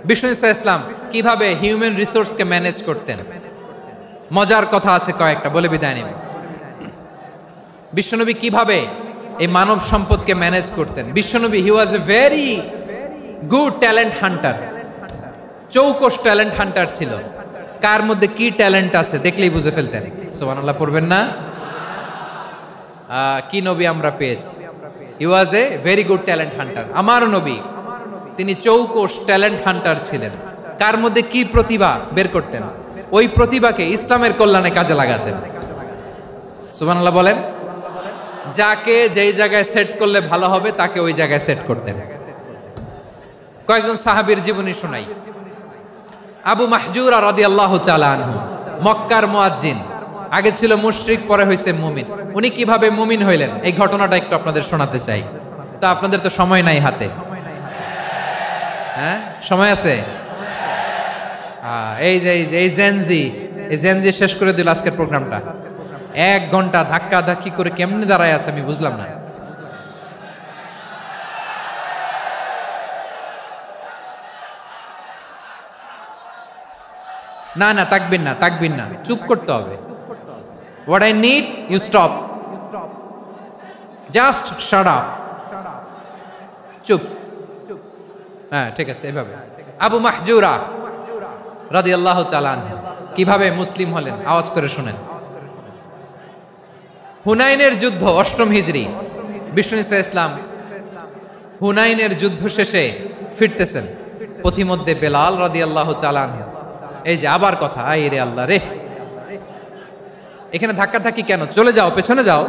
বিষ্ণু ইসলাম কিভাবে human রিসোর্সকে manage করতেন, মজার কথা আছে কয়েকটা, বলে বিদায় নিব। বিশ্বনবী কিভাবে এই মানব সম্পদকে ম্যানেজ করতেন। বিশ্বনবী he was a very good talent hunter, চৌকস ট্যালেন্ট হান্টার ছিল। কার মধ্যে কি ট্যালেন্ট আছে দেখলেই বুঝে ফেলতেন। সুবহানাল্লাহ পড়বেন না? কি নবী আমরা পেয়েছি। He was a very good talent hunter. আমার নবী তিনি চৌকস ট্যালেন্ট হান্টার ছিলেন। কার মধ্যে কি প্রতিভা বের করতেন, ওই প্রতিভাকে ইসলামের কল্যাণে কাজে লাগাতেন। সুবহানাল্লাহ বলেন। যাকে যেই জায়গায় সেট করলে ভালো হবে তাকে ওই জায়গায় সেট করতেন। কয়েকজন সাহাবীর জীবনী শোনাই। আবু মাহজুরা রাদিয়াল্লাহু তাআলা আনহু, মক্কার মুয়াজ্জিন, আগে ছিল মুশরিক, পরে হয়েছে মুমিন। উনি কিভাবে মুমিন হইলেন এই ঘটনাটা একটু আপনাদের শোনাতে চাই। তো আপনাদের তো সময় নাই হাতে, হ্যাঁ সময় আছে? এই জেনজি শেষ করে দিল আজকের প্রোগ্রামটা। 1 ঘন্টা ধাক্কা ধাক্কি করে কেমনে দাঁড়ায় আছে আমি বুঝলাম না। না তাকবির না, চুপ করতে হবে। What I need, you stop. Just shut up. চুপ। হ্যাঁ ঠিক আছে, এভাবে। আবু মাহজুরা রাদিয়াল্লাহু তাআলা আনহু কিভাবে মুসলিম হলেন আওয়াজ করে শুনেন। হুনাইনের যুদ্ধ 8ম হিজরি, বিষ্ণু ইসলাম হুনাইনের যুদ্ধ শেষে ফিরতেছেন। পথিমধ্যে বেলাল রাদিয়াল্লাহু তাআলা আনহু, এই যে আবার কথা, আই রে আল্লাহ রে, এখানে ধাক্কা ধাক্কি কেন? চলে যাও, পেছনে যাও,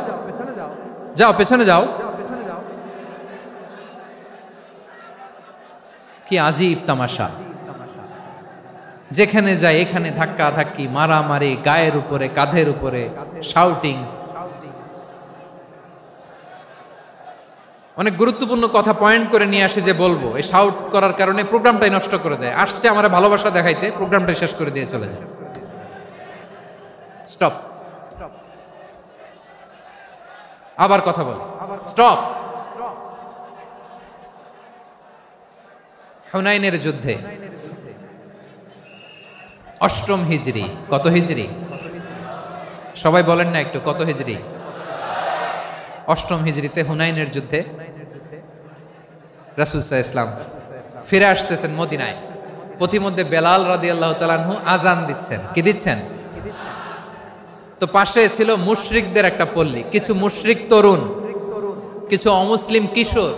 পেছনে যাও। কি আজীব তামাশা, যেখানে যায় এখানে ধাক্কা ধাক্কি, মারামারি, গায়ের উপরে কাঁধের উপরে শাউটিং। অনেক গুরুত্বপূর্ণ কথা পয়েন্ট করে নিয়ে আসে যে বলবো, এই শাউট করার কারণে প্রোগ্রামটাই নষ্ট করে দেয়। আসছে আমার ভালোবাসা দেখাইতে, প্রোগ্রামটাই শেষ করে দিয়ে চলে যায়। স্টপ। আবার কথা বল, স্টপ। হুনাইনের যুদ্ধে 8ম হিজরি, কত হিজরি সবাই বলেন না একটু, কত হিজরি? 8ম হিজরিতে হুনাইনের যুদ্ধে রাসূল সাল্লাল্লাহু আলাইহি ওয়াসাল্লাম ফিরে আসতেছেন মদিনায়। পথিমধ্যে বেলাল রাদিয়াল্লাহু তাআলা আনহু আজান দিচ্ছেন। কি দিচ্ছেন? তো পাশে ছিল মুশরিকদের একটা পল্লী, কিছু মুশরিক তরুণ, কিছু অমুসলিম কিশোর,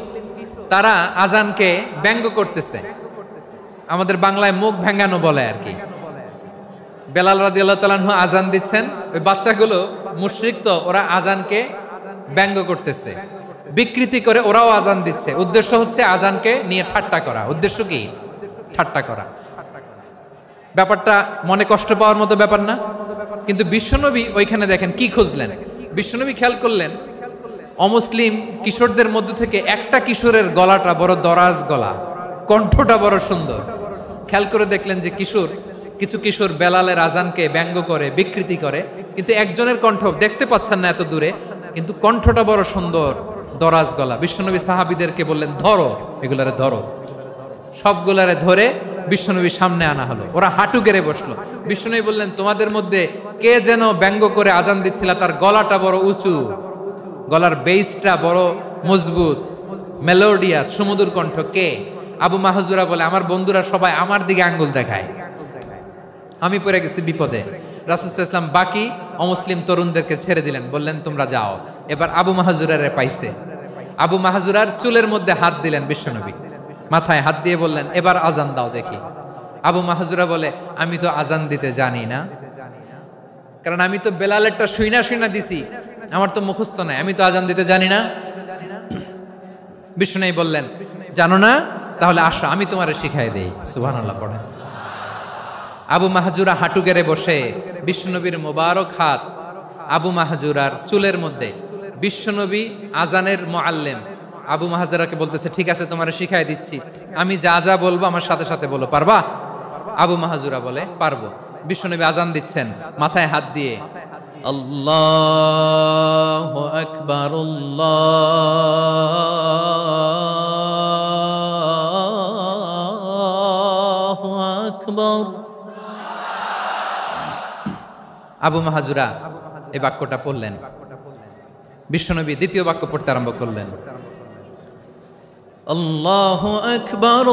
তারা আজানকে ব্যঙ্গ করতেছে। আমাদের বাংলায় মুখ ভেঙ্গানো বলে আর কি। বেলাল রাদিয়াল্লাহু তাআলা আনহু আজান দিচ্ছেন, ওই বাচ্চাগুলো মুশরিক, তো ওরা আজানকে ব্যঙ্গ করতেছে, বিকৃতি করে ওরাও আজান দিচ্ছে। উদ্দেশ্য হচ্ছে আজানকে নিয়ে ঠাট্টা করা। উদ্দেশ্য কি? ঠাট্টা করা। ব্যাপারটা মনে কষ্ট পাওয়ার মতো ব্যাপার না? কিন্তু বিশ্বনবী ওইখানে দেখেন কি খুঁজলেন। বিশ্বনবী খেয়াল করলেন অমুসলিম কিশোরদের মধ্য থেকে একটা কিশোরের গলাটা বড় দরাজ গলা, কণ্ঠটা বড় সুন্দর। খেয়াল করে দেখলেন যে কিছু কিশোর বেলালের আজানকে ব্যঙ্গ করে, বিকৃতি করে, কিন্তু একজনের কণ্ঠ দেখতে পাচ্ছেন না এত দূরে, কিন্তু কণ্ঠটা বড় সুন্দর, দরাজ গলা। বিশ্বনবী সাহাবীদেরকে বললেন, ধরো এগুলারে, ধরো। সবগুলারে ধরে বিশ্বনবীর সামনে আনা হলো। ওরা হাঁটু গেড়ে বসলো। বিশ্বনবী বললেন, তোমাদের মধ্যে কে যেন ব্যঙ্গ করে আজান দিচ্ছিল, তার গলাটা বড় উঁচু, গলার বেসটা বড় মজবুত, মেলোডিয়াস, সুমধুর কণ্ঠ। কে? আবু মাহজুরা বলে, আমার বন্ধুরা সবাই আমার দিকে আঙ্গুল দেখায়, আমি পড়ে গেছি বিপদে। রাসূল সাল্লাল্লাহু আলাইহি ওয়াসাল্লাম বাকি অমুসলিম তরুণদেরকে ছেড়ে দিলেন, বললেন তোমরা যাও। এবার আবু মাহজুরারে পাইছে। আবু মাহজুরার চুলের মধ্যে হাত দিলেন বিশ্বনবী, মাথায় হাত দিয়ে বললেন, এবার আজান দাও দেখি। আবু মাহজুরা বলে, আমি তো আজান দিতে জানি না, কারণ আমি তো বেলালেরটা শুইনা দিছি, আমার তো মুখস্থ নাই, আমি তো আজান দিতে জানি না। বিশ্বনবী বললেন, জানো না? তাহলে আসো, আমি তোমারে শিখাই দেই। সুবহানাল্লাহ পড়েন। আবু মাহজুরা হাঁটু গেড়ে বসে, বিশ্বনবীর মোবারক হাত আবু মাহজুরার চুলের মধ্যে। বিশ্বনবী আজানের মুআল্লিম আবু মাহজুরাকে বলতেছে, ঠিক আছে তোমারে শিখাই দিচ্ছি, আমি যা যা বলবো আমার সাথে সাথে বলো, পারবা? আবু মাহজুরা বলে, পারবো। বিশ্বনবী আজান দিচ্ছেন, মাথায় হাত দিয়ে আল্লাহু আকবার, আল্লাহু আকবার। আবু মাহাজুরা এই বাক্যটা পড়লেন। বিশ্বনবী দ্বিতীয় বাক্য পড়তে আরম্ভ করলেন, আল্লাহু আকবার,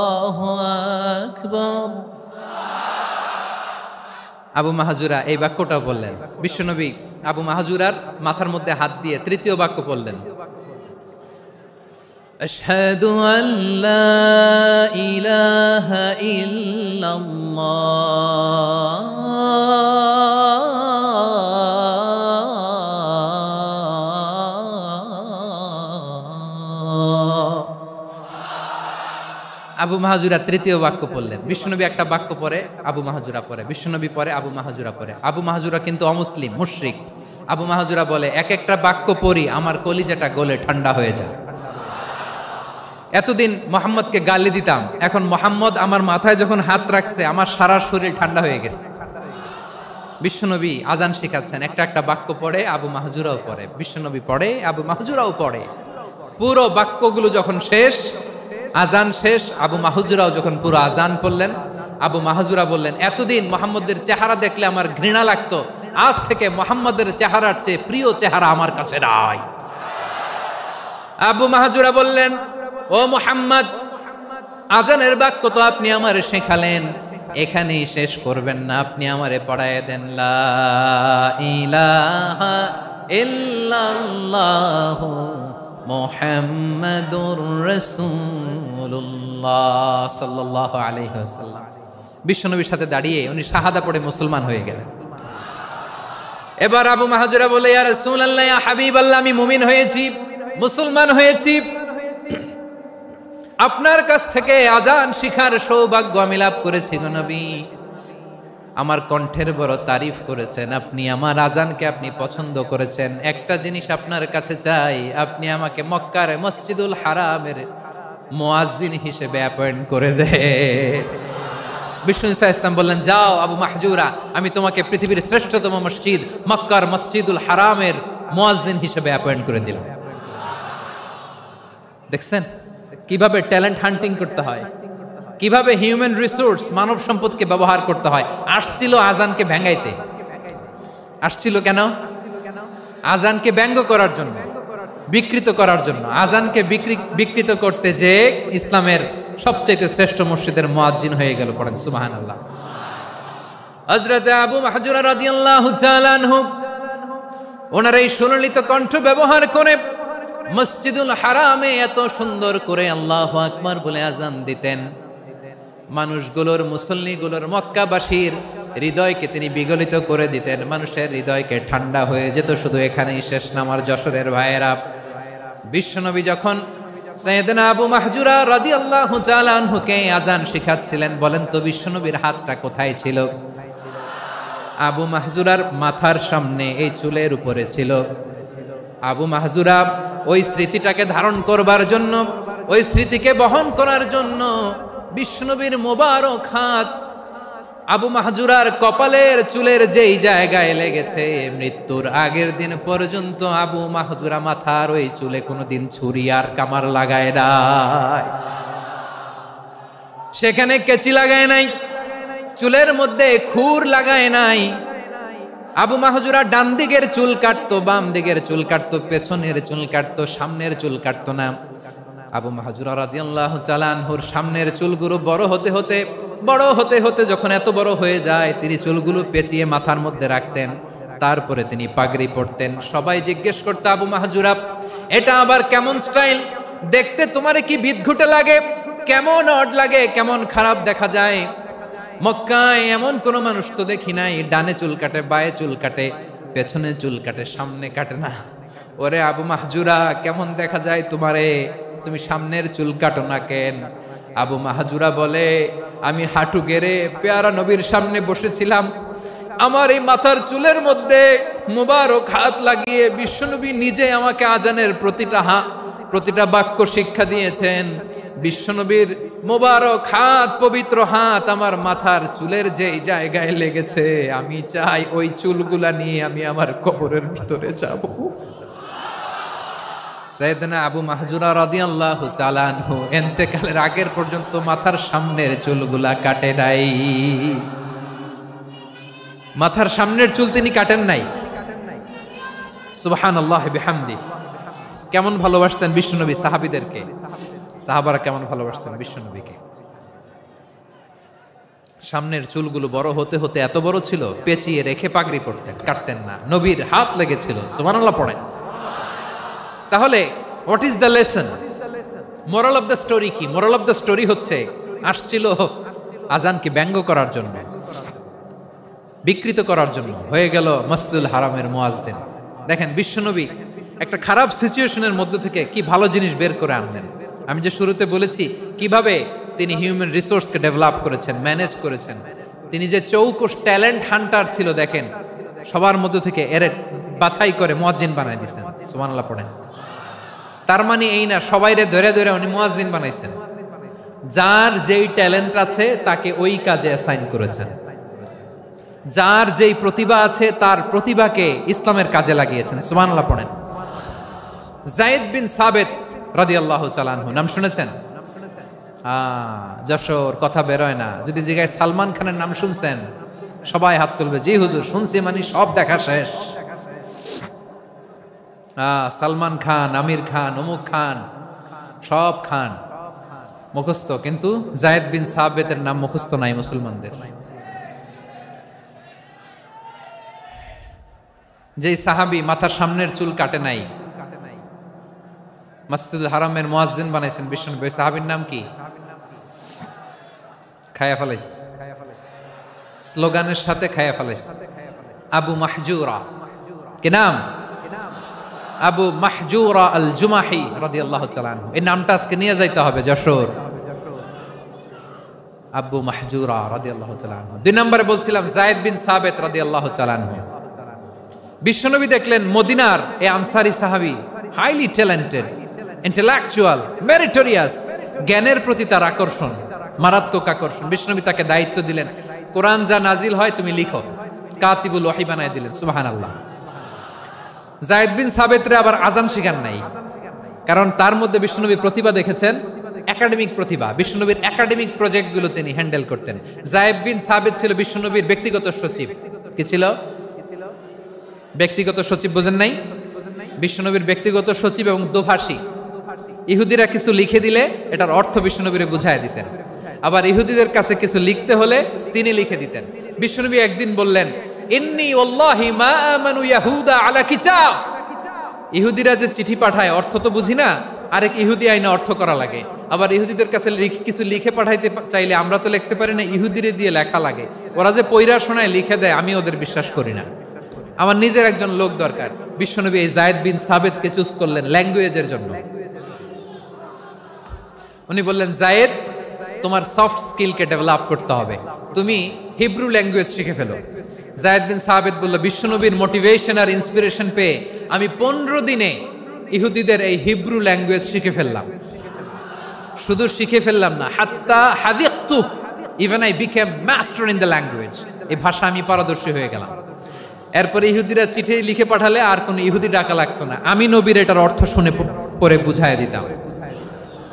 আল্লাহু আকবার। আবু মাহাজুরা এই বাক্যটাও বললেন। বিশ্বনবী আবু মাহাজুরার মাথার মধ্যে হাত দিয়ে তৃতীয় বাক্য বললেন, আশহাদু আল্লা ইলাহা ইল্লাল্লাহ। আবু মাহাজুরা তৃতীয় বাক্য পড়লেন। বিশ্বনবী একটা বাক্য পরে আবু মাহাজুরা পরে, বিশ্বনবী পরে আবু মাহাজুরা পরে। আবু মাহাজুরা কিন্তু অমুসলিম, মুশরিক। আবু মাহাজুরা বলে, এক একটা বাক্য পড়ি আমার কলিজাটা গলে ঠান্ডা হয়ে যায়। এতদিন মোহাম্মদকে গালি দিতাম, এখন মোহাম্মদ আমার মাথায় যখন হাত রাখছে আমার সারা শরীর ঠান্ডা হয়ে গেছে। বিশ্বনবী আজান শিখাচ্ছেন, একটা একটা বাক্য পড়ে আবু মাহাজুরাও পড়ে, বিশ্বনবী পড়ে আবু মাহাজুরাও পড়ে। পুরো বাক্যগুলো যখন শেষ, আজান শেষ, আবু মাহাজুরাও যখন পুরো আজান পড়লেন, আবু মাহাজুরা বললেন, এতদিন মোহাম্মদের চেহারা দেখলে আমার ঘৃণা লাগতো, আজ থেকে মোহাম্মদের চেহারার চেয়ে প্রিয় চেহারা আমার কাছে নাই। আবু মাহাজুরা বললেন, ও মুহাম্মদ, আজানের বাক্য তো আপনি আমারে শেখালেন, এখানেই শেষ করবেন না, আপনি আমারে পড়ায় দেন, লা ইলাহা ইল্লাল্লাহু মুহাম্মাদুর রাসূলুল্লাহ সাল্লাল্লাহু আলাইহি ওয়াসাল্লাম। বিশ্বনবীর সাথে দাঁড়িয়ে উনি শাহাদা পড়ে মুসলমান হয়ে গেলেন। এবার আবু মাহাজুরা বলে, ইয়া রাসূলুল্লাহ, ইয়া হাবিবাল্লাহ, আমি মুমিন হয়েছি, মুসলমান হয়েছি, আপনার কাছ থেকে আজান শিখার সৌভাগ্য আমি লাভ করেছি গো নবী। আমার কণ্ঠের বড় তারিফ করেছেন, আপনি আমার আজানকে আপনি পছন্দ করেছেন। একটা জিনিস আপনার কাছে চাই, আপনি আমাকে মক্কার মসজিদুল হারামের মুয়াজ্জিন হিসেবে অ্যাপয়েন্ট করে দে। বিষ্ণু ইসলাম বললেন, যাও আবু মাহজুরা, আমি তোমাকে পৃথিবীর শ্রেষ্ঠতম মসজিদ মক্কার মসজিদুল হারামের মুয়াজ্জিন হিসেবে অ্যাপয়েন্ট করে দিলাম। দেখছেন কিভাবে ট্যালেন্ট হান্টিং করতে হয়, কিভাবে হিউম্যান রিসোর্স মানব সম্পদকে ব্যবহার করতে হয়। আসছিল আজানকে ভেঙাইতে, আসছিল কেন? আজানকে ব্যঙ্গ করার জন্য, বিকৃত করার জন্য। আজানকে বিকৃত করতে যে ইসলামের সবচেয়ে শ্রেষ্ঠ মসজিদের মুয়াজ্জিন হয়ে গেল। পড়েন সুবহানাল্লাহ। হযরত আবু মাহজুরা রাদিয়াল্লাহু তাআলা আনহু ওনার এই সুললিত কণ্ঠ ব্যবহার করে মসজিদুল হারামে এত সুন্দর করে আল্লাহু আকবার বলে আজান দিতেন। মানুষগুলোর, মুসল্লিগুলোর, মক্কাবাসীর হৃদয়কে তিনি বিগলিত করে দিতেন। মানুষের হৃদয়কে ঠান্ডা হয়ে যেত। শুধু এখানেই শেষ না আমার যশোরের ভাইয়েরা। বিশ্বনবী যখন সাইয়েদনা আবু মাহজুরা রাদিয়াল্লাহু তাআলা আনহুকে আজান শিখাচ্ছিলেন, বলেন তো বিশ্বনবীর হাতটা কোথায় ছিল? আবু মাহজুরার মাথার সামনে, এই চুলের উপরে ছিল। আবু মাহজুরা ওই স্মৃতিটাকে ধারণ করবার জন্য, ওই স্মৃতিকে বহন করার জন্য বিশ্বনবীর মোবারক হাত আবু মাহজুরার কপালের চুলের যেই জায়গায় লেগেছে, মৃত্যুর আগের দিন পর্যন্ত আবু মাহজুরা মাথার ওই চুলে কোনোদিন ছুরি আর কামার লাগায় নাই, সেখানে কেচি লাগায় নাই, চুলের মধ্যে খুর লাগায় নাই। আবু মাহজুরা ডান দিকের চুল কাটতো, বাম দিকের চুল কাটতো, পেছনের চুল কাটতো, সামনের চুল কাটতো না। আবু মাহজুরা রাদিয়াল্লাহু তাআলা আনহুর সামনের চুলগুলো বড় হতে হতে যখন এত বড় হয়ে যায়, তিনি চুলগুলো পেঁচিয়ে মাথার মধ্যে রাখতেন। তারপরে তিনি পাগড়ি পরতেন। সবাই জিজ্ঞেস করতো, আবু মাহজুরা, এটা আবার কেমন স্টাইল? দেখতে তোমারে কি বিদঘুটে লাগে? কেমন অড লাগে? কেমন খারাপ দেখা যায়? মক্কায় এমন কোন মানুষ তো দেখি নাই, ডানে চুল কাটে, বায়ে চুল কাটে, পেছনে চুল কাটে, সামনে কাটে না। ওরে আবু মাহজুরা, কেমন দেখা যায় তোমারে? তুমি সামনের চুল কাটো না কেন? আবু মাহজুরা বলে, আমি হাঁটু গেড়ে পেয়ারা নবীর সামনে বসেছিলাম, আমার এই মাথার চুলের মধ্যে মুবারক হাত লাগিয়ে বিশ্বনবী নিজে আমাকে আজানের প্রতিটা বাক্য শিক্ষা দিয়েছেন। বিশ্বনবীর মোবারক হাত, পবিত্র হাত আমার মাথার চুলের যেই জায়গায় লেগেছে, আমি চাই ওই চুলগুলা নিয়ে আমি আমার কবরের ভিতরে যাব। সাইয়েদনা আবু মাহজুরা রাদিয়াল্লাহু তাআলা আনহু ইন্তেকালের আগের পর্যন্ত মাথার সামনের চুলগুলা কাটে নাই। মাথার সামনের চুল তিনি কাটেন নাই। সুবহানাল্লাহি বিহামদি। কেমন ভালোবাসতেন বিশ্বনবী সাহাবীদেরকে, সাহাবারা কেমন ভালোবাসতেন বিশ্বনবীকে। সামনের চুলগুলো বড় হতে হতে এত বড় ছিল, পেঁচিয়ে রেখে পাগড়ি পরতেন, কাটতেন না। নবীর হাত লেগেছিল। সুবহানাল্লাহ পড়েন। তাহলে what is the lesson, moral of the story কি? মোরাল অফ দ্য স্টোরি হচ্ছে, আসছিল আজানকে ব্যঙ্গ করার জন্য, বিকৃত করার জন্য, হয়ে গেল মসজিদুল হারামের মুয়াজ্জিন। দেখেন বিশ্বনবী একটা খারাপ সিচুয়েশনের মধ্যে থেকে কি ভালো জিনিস বের করে আনলেন। আমি যে শুরুতে বলেছি কিভাবে তিনি হিউম্যান রিসোর্সকে ডেভেলপ করেছেন, ম্যানেজ করেছেন। তিনি যে চৌকস ট্যালেন্ট হান্টার ছিল, দেখেন সবার মধ্যে থেকে এর বাছাই করে মুয়াজ্জিন বানাই দিয়েছেন। সুবহানাল্লাহ পড়েন। তার মানে এই না সবাইরে ধরে ধরে উনি মুয়াজ্জিন বানাইছেন। যার যেই ট্যালেন্ট আছে তাকে ওই কাজে অ্যাসাইন করেছেন। যার যেই প্রতিভা আছে তার প্রতিভাকে ইসলামের কাজে লাগিয়েছেন। সুবহানাল্লাহ পড়েন। যায়েদ বিন সাবিত রাদিয়াল্লাহু তাআলা আনহু নাম শুনেছেন? যশোর কথা বেরোয় না। যদি জিজ্ঞাসা সালমান খানের নাম শুনছেন, সবাই হাত তুলবে, জি হুজুর শুনছি, মানে সব দেখা শেষ। সালমান খান, আমির খান, অমুক খান, সব খান মুখস্থ, কিন্তু যায়েদ বিন সাবিতের নাম মুখস্থ নাই মুসলমানদের। যেই সাহাবী মাথার সামনের চুল কাটে নাই, মসজিদুল হারামের মুয়াজ্জিন বানাইছেন বিশ্বনবী, সাহাবীর নাম কি? খায়া ফেলাইস, স্লোগানের সাথে খায়া ফেলাইস। আবু মাহজুরা। কি নাম? আবু মাহজুরা আল জুমাহি রাদিয়াল্লাহু তাআলা আনহু। এই নামটা আজকে নিয়ে যাইতে হবে যশোর। আবু মাহজুরা রাদিয়াল্লাহু তাআলা আনহু। দুই নম্বরে বলছিলাম যায়েদ বিন সাবিত রাদিয়াল্লাহু তাআলা আনহু। বিশ্বনবী দেখলেন মদিনার এই আনসারী সাহাবী হাইলি ট্যালেন্টেড, ইন্টেলেকচুয়াল, মেরিটোরিয়াস, জ্ঞানের প্রতি তার আকর্ষণ, মারাত্মক আকর্ষণ। বিশ্বনবী তাকে দায়িত্ব দিলেন, কোরআন যা নাজিল হয় তুমি লিখো, কাতিবুল ওয়াহি বানায় দিলেন। সুবহানাল্লাহ। যায়েদ বিন সাবিতরে আবার আজান শিখান নাই, কারণ তার মধ্যে বিশ্বনবী প্রতিভা দেখেছেন, একাডেমিক প্রতিভা। বিশ্বনবীর একাডেমিক প্রজেক্টগুলো তিনি হ্যান্ডেল করতেন। যায়েদ বিন সাবিত ছিল বিশ্বনবীর ব্যক্তিগত সচিব। কি ছিল? ব্যক্তিগত সচিব। বোঝেন নাই? বিশ্বনবীর ব্যক্তিগত সচিব এবং দোভাষী। ইহুদিরা কিছু লিখে দিলে এটার অর্থ বিশ্বনবীরে বুঝায় দিতেন, আবার ইহুদিদের কাছে কিছু লিখতে হলে তিনি লিখে দিতেন। বিশ্বনবী একদিন বললেন, ইন্নী ওয়াল্লাহি মা আমানু ইয়াহুদা আলা কিতাব। ইহুদিরা যে চিঠি পাঠায় অর্থ তো বুঝি না, আরেক ইহুদি আইনা অর্থ করা লাগে। আবার ইহুদিদের কাছে কিছু লিখে পাঠাইতে চাইলে আমরা তো লিখতে পারি না, ইহুদিরে দিয়ে লেখা লাগে। ওরা যে পয়রা শোনায় লিখে দেয়, আমি ওদের বিশ্বাস করি না। আমার নিজের একজন লোক দরকার। বিশ্বনবী এই যায়েদ বিন সাবিতকে চুজ করলেন ল্যাঙ্গুয়েজের জন্য। উনি বললেন, যায়েদ তোমার সফট স্কিলকে ডেভেলপ করতে হবে, তুমি হিব্রু ল্যাঙ্গুয়েজ শিখে ফেলো। যায়েদ বিন সাবিত বলল, বিশ্বনবীর মোটিভেশন আর ইন্সপিরেশন পেয়ে আমি 15 দিনে ইহুদিদের এই হিব্রু ল্যাঙ্গুয়েজ শিখে ফেললাম। শুধু শিখে ফেললাম না, হাত্তা হাদিকতু, even I became master in the language. এই ভাষা আমি পারদর্শী হয়ে গেলাম। এরপরে ইহুদিরা চিঠি লিখে পাঠালে আর কোনো ইহুদি ডাকা লাগতো না, আমি নবীর এটার অর্থ শুনে পরে বুঝায় দিতাম।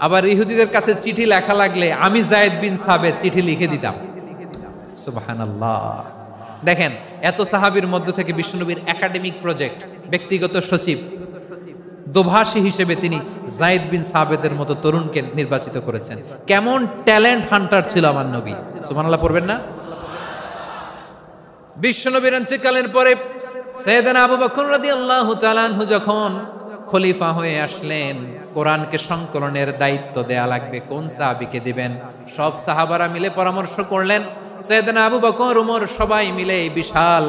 আবার ইহুদিদের কাছে চিঠি লেখা লাগলে আমি যায়েদ বিন সাবিত চিঠি লিখে দিতাম। সুবহানাল্লাহ। দেখেন এত সাহাবীর মধ্য থেকে বিশ্বনবীর একাডেমিক প্রজেক্ট, ব্যক্তিগত সচিব, দোভাষী হিসেবে তিনি যায়েদ বিন সাবিতের মতো তরুণকে নির্বাচিত করেছেন। কেমন ট্যালেন্ট হান্টার ছিল আমার নবী। সুবহানাল্লাহ পড়বেন না? বিশ্বনবীর ইন্তেকালের পরে সাইয়েদনা আবু বকর রাদিয়াল্লাহু তাআলা আনহু যখন খলিফা হয়ে আসলেন, কোরআনকে সংকলনের দায়িত্ব দেয়া লাগবে, কোন সাহাবীকে দিবেন? সব সাহাবারা মিলে পরামর্শ করলেন। সাইয়েদনা আবু বকর, ওমর সবাই মিলে এই বিশাল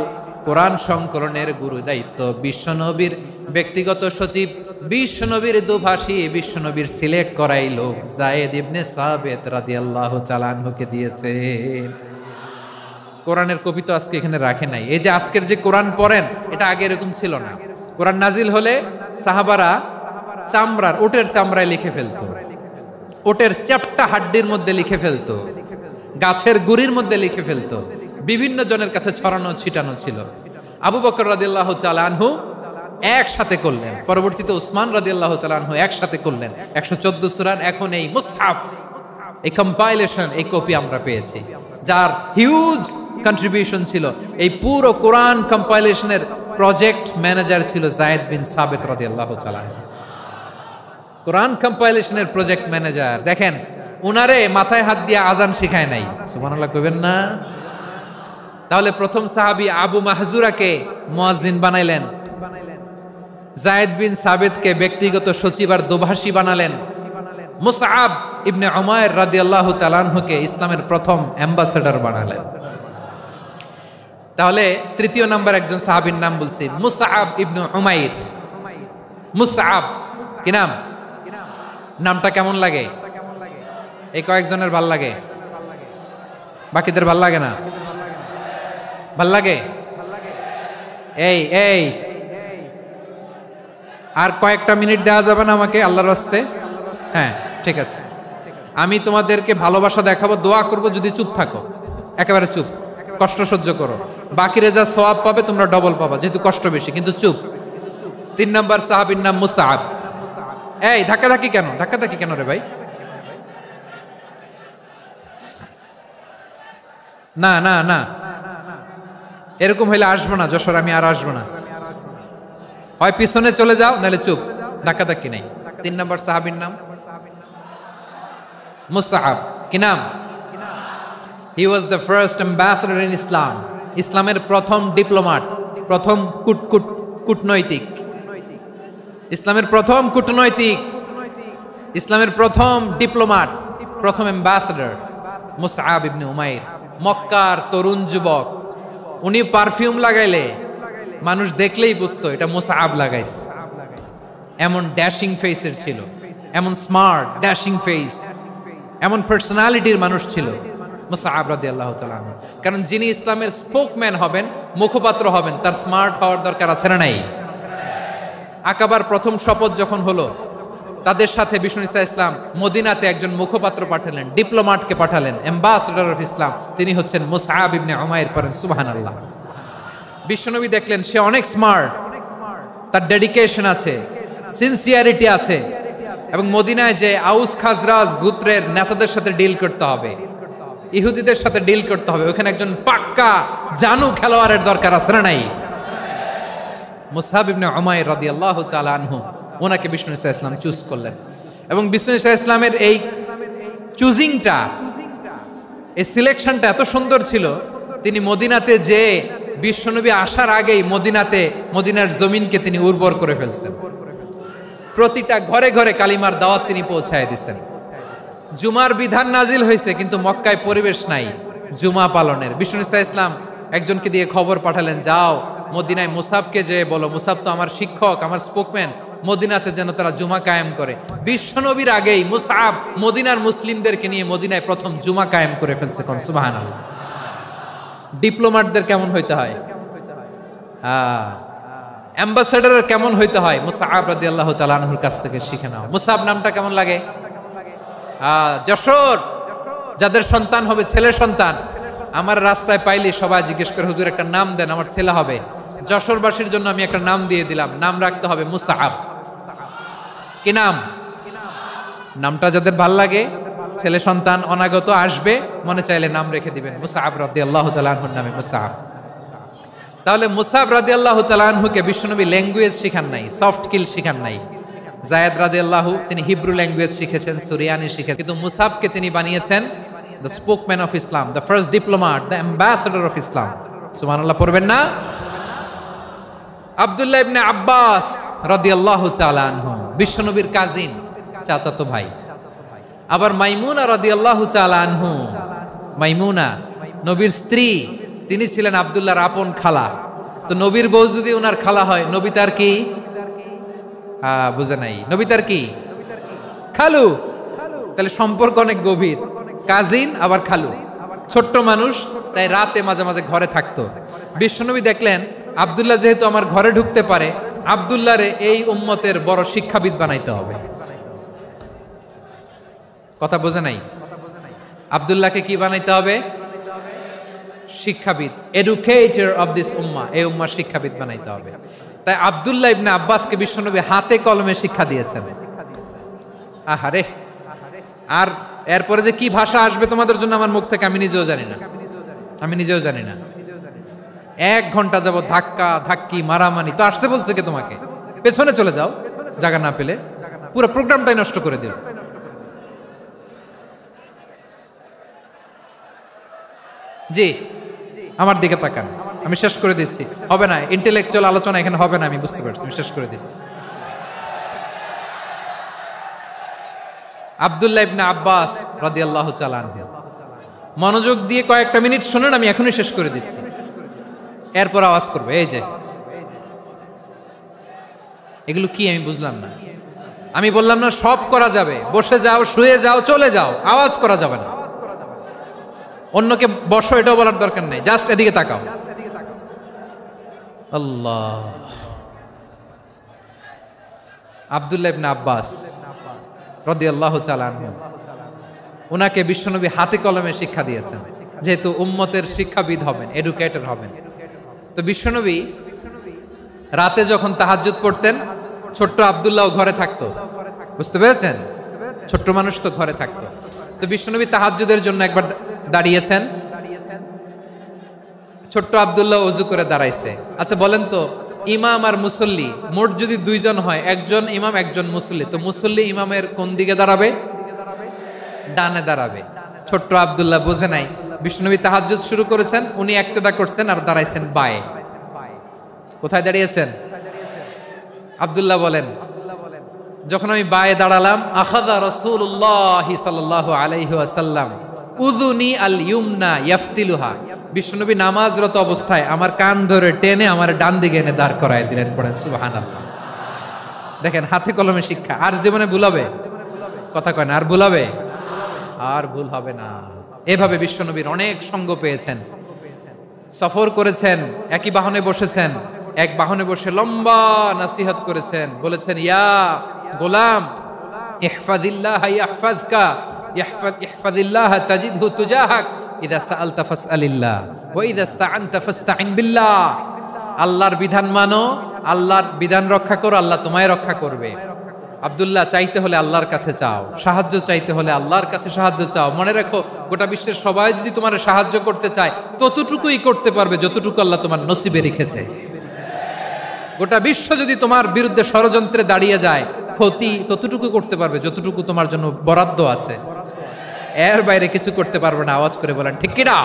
কোরআন সংকলনের গুরু দায়িত্ব বিশ্বনবীর ব্যক্তিগত সচিব, বিশ্বনবীর দোভাষী, বিশ্বনবীর সিলেক্ট করাই লোক যায়েদ ইবনে সাবিত রাদিয়াল্লাহু তাআলা আনহুকে দিয়েছে। কোরআনের কপি তো আজকে এখানে রাখে নাই। এই যে আজকের যে কোরআন পড়েন, এটা আগে এরকম ছিল না। কোরআন নাজিল হলে সাহাবারা চামড়ার, ওটের চামড়ায় লিখে ফেলতো। ওটের চ্যাপ্টা হাড্ডির মধ্যে লিখে ফেলতো, গাছের গুড়ির মধ্যে লিখে ফেলতো, বিভিন্ন জনের কাছে ছড়ানো ছিটানো ছিল। আবু বকর রাদিয়াল্লাহু তাআলা আনহু একসাথে করলেন, পরবর্তীতে উসমান রাদিয়াল্লাহু তাআলা আনহু একসাথে করলেন 114 সূরার। এখন এই মুসহাফ, এই কম্পাইলেশন, এই কপি আমরা পেয়েছি, যার হিউজ কন্ট্রিবিউশন ছিল। এই পুরো কোরআন কম্পাইলেশনের প্রজেক্ট ম্যানেজার ছিল যায়েদ বিন সাবিত রাদিয়াল্লাহু তাআলা। কোরআন কম্পাইলেশনের প্রজেক্ট ম্যানেজার, দেখেন উনারে মাথায় হাত দিয়ে আজান শিখায় নাই, সুবহানাল্লাহ কইবেন না? তাহলে প্রথম সাহাবী আবু মাহজুরাকে মুয়াজ্জিন বানাইলেন, যায়েদ বিন সাবিতকে ব্যক্তিগত সচিব আর দোভাষী বানালেন, মুসআব ইবনে উমাইর রাদিয়াল্লাহু তাআলা আনহুকে ইসলামের প্রথম অ্যাম্বাসেডর বানালেন। তাহলে তৃতীয় নাম্বার একজন সাহাবীর নাম বলছি, মুসআব ইবনে উমাইর। মুসআব কি নাম? নামটা কেমন লাগে? এই কয়েকজনের ভাল লাগে, বাকিদের ভাল লাগে না? ভাল লাগে? এই এই আর কয়েকটা মিনিট দেওয়া যাবে না আমাকে আল্লাহর রাস্তে? হ্যাঁ ঠিক আছে, আমি তোমাদেরকে ভালোবাসা দেখাবো, দোয়া করব যদি চুপ থাকো, একেবারে চুপ, কষ্ট সহ্য করো, বাকিরা যা সওয়াব পাবে তোমরা ডবল পাবা, যেহেতু কষ্ট বেশি, কিন্তু চুপ। 3 নাম্বার সাহাবীর নাম মুসআব। এই ধাক্কাধাক্কি কেন? ধাক্কাধাক্কি কেন রে ভাই? না না না, এরকম হইলে আসবো না যশোর, আমি আর আসবো না। হয় পিছনে চলে যাও, নাহলে চুপ, ধাক্কাধাক্কি নাই। 3 নাম্বার সাহাবীর নাম মুসআব। কি নাম? He was the first ambassador in Islam. ইসলামের প্রথম ডিপ্লোম্যাট, প্রথম কূটনৈতিক, ইসলামের প্রথম কূটনৈতিক, ইসলামের প্রথম ডিপ্লোম্যাট, প্রথম অ্যাম্বাসেডর মুসআব ইবনে উমাইর। মক্কার তরুণ যুবক, উনি পারফিউম লাগাইলে মানুষ দেখলেই বুঝতো এটা মুসআব লাগাইছে। এমন ড্যাশিং ফেসের ছিল, এমন স্মার্ট ড্যাশিং ফেস, এমন পার্সোনালিটির মানুষ ছিল মুসআব রাদিয়াল্লাহু তাআলা আনহু। কারণ যিনি ইসলামের স্পোকম্যান হবেন, মুখপাত্র হবেন, তার স্মার্ট হওয়ার দরকার আছে না নাই? আকাবার প্রথম শপথ যখন হলো, তাদের সাথে বিষ্ণু ঈসা ইসলাম মদিনাতে একজন মুখপাত্র পাঠালেন, ডিপ্লোম্যাটকে পাঠালেন, অ্যাম্বাসেডর অফ ইসলাম, তিনি হচ্ছেন মুসআব ইবনে উমাইর। পড়েন সুবহানাল্লাহ। বিশ্বনবী দেখলেন সে অনেক স্মার্ট, তার ডেডিকেশন আছে, সিনসিয়ারিটি আছে, এবং মদিনায় যে আউস খাজরাজ গোত্রের নেতাদের সাথে ডিল করতে হবে, ইহুদিদের সাথে ডিল করতে হবে, ওখানে একজন পাক্কা জানু খেলোয়াড়ের দরকার আছে না নাই? মুসআব ইবনে উমাইর রাদিয়াল্লাহু তাআলা আনহু, ওনাকে বিষ্ণু ঈসা ইসলাম চুজ করলেন। এবং বিষ্ণু ঈসা ইসলামের এই চুজিংটা, এই সিলেকশনটা এত সুন্দর ছিল, তিনি মদিনাতে যে বিশ্বনবী আসার আগেই মদিনার জমিনকে তিনি উর্বর করে ফেলছেন। প্রতিটা ঘরে ঘরে কালিমার দাওয়াত তিনি পৌঁছায় দিচ্ছেন। জুমার বিধান নাজিল হয়েছে, কিন্তু মক্কায় পরিবেশ নাই জুমা পালনের। বিষ্ণু ঈসা ইসলাম একজনকে দিয়ে খবর পাঠালেন, যাও মদিনায় মুসাবকে যে বলো, মুসাব তো আমার শিক্ষক, আমার স্পোকম্যান, মদিনাতে যেন তারা জুমা কায়েম করে। বিশ্বনবীর আগেই মুসআব মদিনার মুসলিমদেরকে নিয়ে মদিনায় প্রথম জুমা কায়েম করে ফেলছে। কোন সুবহানাল্লাহ। ডিপ্লোম্যাটদের কেমন হইতে হয়, অ্যাম্বাসেডরের কেমন হইতে হয়, মুসআব রাদিয়াল্লাহু তাআলা আনহুর কাছ থেকে শিখে নাও। মুসআব নামটা কেমন লাগে? যশোর যাদের সন্তান হবে, ছেলে সন্তান, আমার রাস্তায় পাইলে সবাই জিজ্ঞেস করে, হুজুর একটা নাম দেন, আমার ছেলে হবে। যশোরবাসীর জন্য আমি একটা নাম দিয়ে দিলাম, নাম রাখতে হবে মুসআব। কি নাম? নামটা যাদের ভাল লাগে, ছেলে সন্তান অনাগত আসবে, মনে চাইলে নাম রেখে দিবেন মুসআব রাদিয়াল্লাহু তাআলা আনহুর নামে মুসআব। তাহলে মুসআব রাদিয়াল্লাহু তাআলা আনহুকে বিশ্বনবী ল্যাঙ্গুয়েজ শিখান নাই, সফট স্কিল শিখান নাই। যায়েদ রাদিয়াল্লাহু তিনি হিব্রু ল্যাঙ্গুয়েজ শিখেছেন, সুরিয়ানি শিখেছেন, কিন্তু মুসআবকে তিনি বানিয়েছেন the spokesman of Islam, the first diplomat, the ambassador of Islam. সুবহানাল্লাহ পড়বেন না? আব্দুল্লাহ ইবনে আব্বাস রাদিয়াল্লাহু তাআলা আনহু বিশ্বনবীর কাজিন, চাচাতো ভাই। আবার মাইমুনা রাদিয়াল্লাহু তাআলা আনহু, মাইমুনা নবীর স্ত্রী, তিনি ছিলেন আব্দুল্লাহর আপন খালা। তো নবীর বউ যদি ওনার খালা হয়, নবী তার কি? বুঝে নাই, নবী তার কি? খালু। তাহলে সম্পর্ক অনেক গভীর, কাজিন আবার খালু। ছোট্ট মানুষ, তাই রাতে মাঝে মাঝে ঘরে থাকতো। বিশ্বনবী দেখলেন আব্দুল্লাহ যেহেতু আমার ঘরে ঢুকতে পারে, আব্দুল্লাহরে এই উম্মতের বড় শিক্ষাবিদ বানাইতে হবে। কথা বোঝে নাই? আব্দুল্লাহকে কি বানাইতে হবে? শিক্ষাবিদ, এডুকেটর অফ দিস উম্মাহ, এই উম্মার শিক্ষাবিদ বানাইতে হবে। তাই আব্দুল্লাহ ইবনে আব্বাসকে বিশ্বনবী হাতে কলমে শিক্ষা দিয়েছেন। আহারে, আর এরপরে যে কি ভাষা আসবে তোমাদের জন্য আমার মুখ থেকে আমি নিজেও জানি না। 1 ঘন্টা যাবত ধাক্কা ধাক্কি মারামারি। তো আসতে বলছে কে তোমাকে? পেছনে চলে যাও, জায়গা না পেলে। পুরো প্রোগ্রামটাই নষ্ট করে দিল। জি, আমার দিকে তাকান, আমি শেষ করে দিচ্ছি। হবে না, ইন্টেলেকচুয়াল আলোচনা এখানে হবে না, আমি বুঝতে পারছি, আমি শেষ করে দিচ্ছি। আব্দুল্লাহ ইবনে আব্বাস রাদিয়াল্লাহু তাআলা আনহু, মনোযোগ দিয়ে কয়েকটা মিনিট শুনুন, আমি এখনই শেষ করে দিচ্ছি। এরপর আওয়াজ করবে, এই যে এগুলো কি আমি বুঝলাম না। আমি বললাম না সব করা যাবে, বসে যাও, শুয়ে যাও, চলে যাও, আওয়াজ করা যাবে না। অন্যকে বসো এটাও বলার দরকার নেই, জাস্ট এদিকে তাকাও। আল্লাহ। আব্দুল্লাহ ইবনে আব্বাস রাদিয়াল্লাহু তাআলা আনহু, ওনাকে বিশ্বনবী হাতে কলমে শিক্ষা দিয়েছেন, যেহেতু উম্মতের শিক্ষাবিদ হবেন, এডুকেটর হবেন। তো বিশ্বনবী রাতে যখন তাহাজ্জুদ পড়তেন, ছোট্ট আব্দুল্লাহ ঘরে থাকতো। বুঝতে পেরেছেন? ছোট্ট মানুষ তো ঘরে থাকতো। তো বিশ্বনবী তাহাজ্জুদের জন্য একবার দাঁড়িয়েছেন, ছোট্ট আব্দুল্লাহ ওযু করে দাঁড়াইছে। আচ্ছা বলেন তো, ইমাম আর মুসল্লি মোট যদি 2 জন হয়, একজন ইমাম একজন মুসল্লি, তো মুসল্লি ইমামের কোন দিকে দাঁড়াবে? ডানে দাঁড়াবে। ছোট্ট আব্দুল্লাহ বোঝে নাই, বিশ্বনবী তাহাজ্জুদ শুরু করেছেন, উনি ইক্তেদা করছেন আর দাঁড়াইছেন বায়ে। কোথায় দাঁড়িয়েছেন? আব্দুল্লাহ বলেন, যখন আমি বায়ে দাঁড়ালাম, আখাযা রাসূলুল্লাহ সাল্লাল্লাহু আলাইহি ওয়াসাল্লাম উযুনি আল ইউমনা ইয়াফতিলুহা, বিশ্বনবী নামাজরত অবস্থায় আমার কান ধরে টেনে আমার ডান দিকে এনে দাঁড় করায় দিলেন। পড়েন সুবহানাল্লাহ। দেখেন, হাতে কলমে শিক্ষা। আর জীবনে ভুল হবে? কথা কয় না, আর ভুল হবে? আর ভুল হবে না। এভাবে বিশ্বনবীর অনেক সঙ্গ পেয়েছেন, সফর করেছেন, একই বাহনে বসেছেন, এক বাহনে বসে লম্বা নাসিহত করেছেন, বলেছেন, ইয়া গোলাম ইহফাজিল্লাহ ইয়াহফাজকা, ইহফাজিল্লাহ তাজিদহু তুজাহাক, ইযা সাআলতা ফাসআলিল্লাহ ওয়া ইযা ইসতাআনতা ফাসতাইন বিল্লাহ। আল্লাহর বিধান মানো, আল্লাহর বিধান রক্ষা করো, আল্লাহ তোমায় রক্ষা করবে। আব্দুল্লাহ, চাইতে হলে আল্লাহর কাছে চাও, সাহায্য চাইতে হলে আল্লাহর কাছে সাহায্য চাও। মনে রাখো, গোটা বিশ্বের সবাই যদি তোমার সাহায্য করতে চায়, ততটুকুই করতে পারবে যতটুকু আল্লাহ তোমার নসিবে রেখেছে। গোটা বিশ্ব যদি তোমার বিরুদ্ধে ষড়যন্ত্রে দাঁড়িয়ে যায়, ক্ষতি ততটুকু করতে পারবে যতটুকু তোমার জন্য বরাদ্দ আছে, এর বাইরে কিছু করতে পারবে না। আওয়াজ করে বলেন ঠিক কিনা?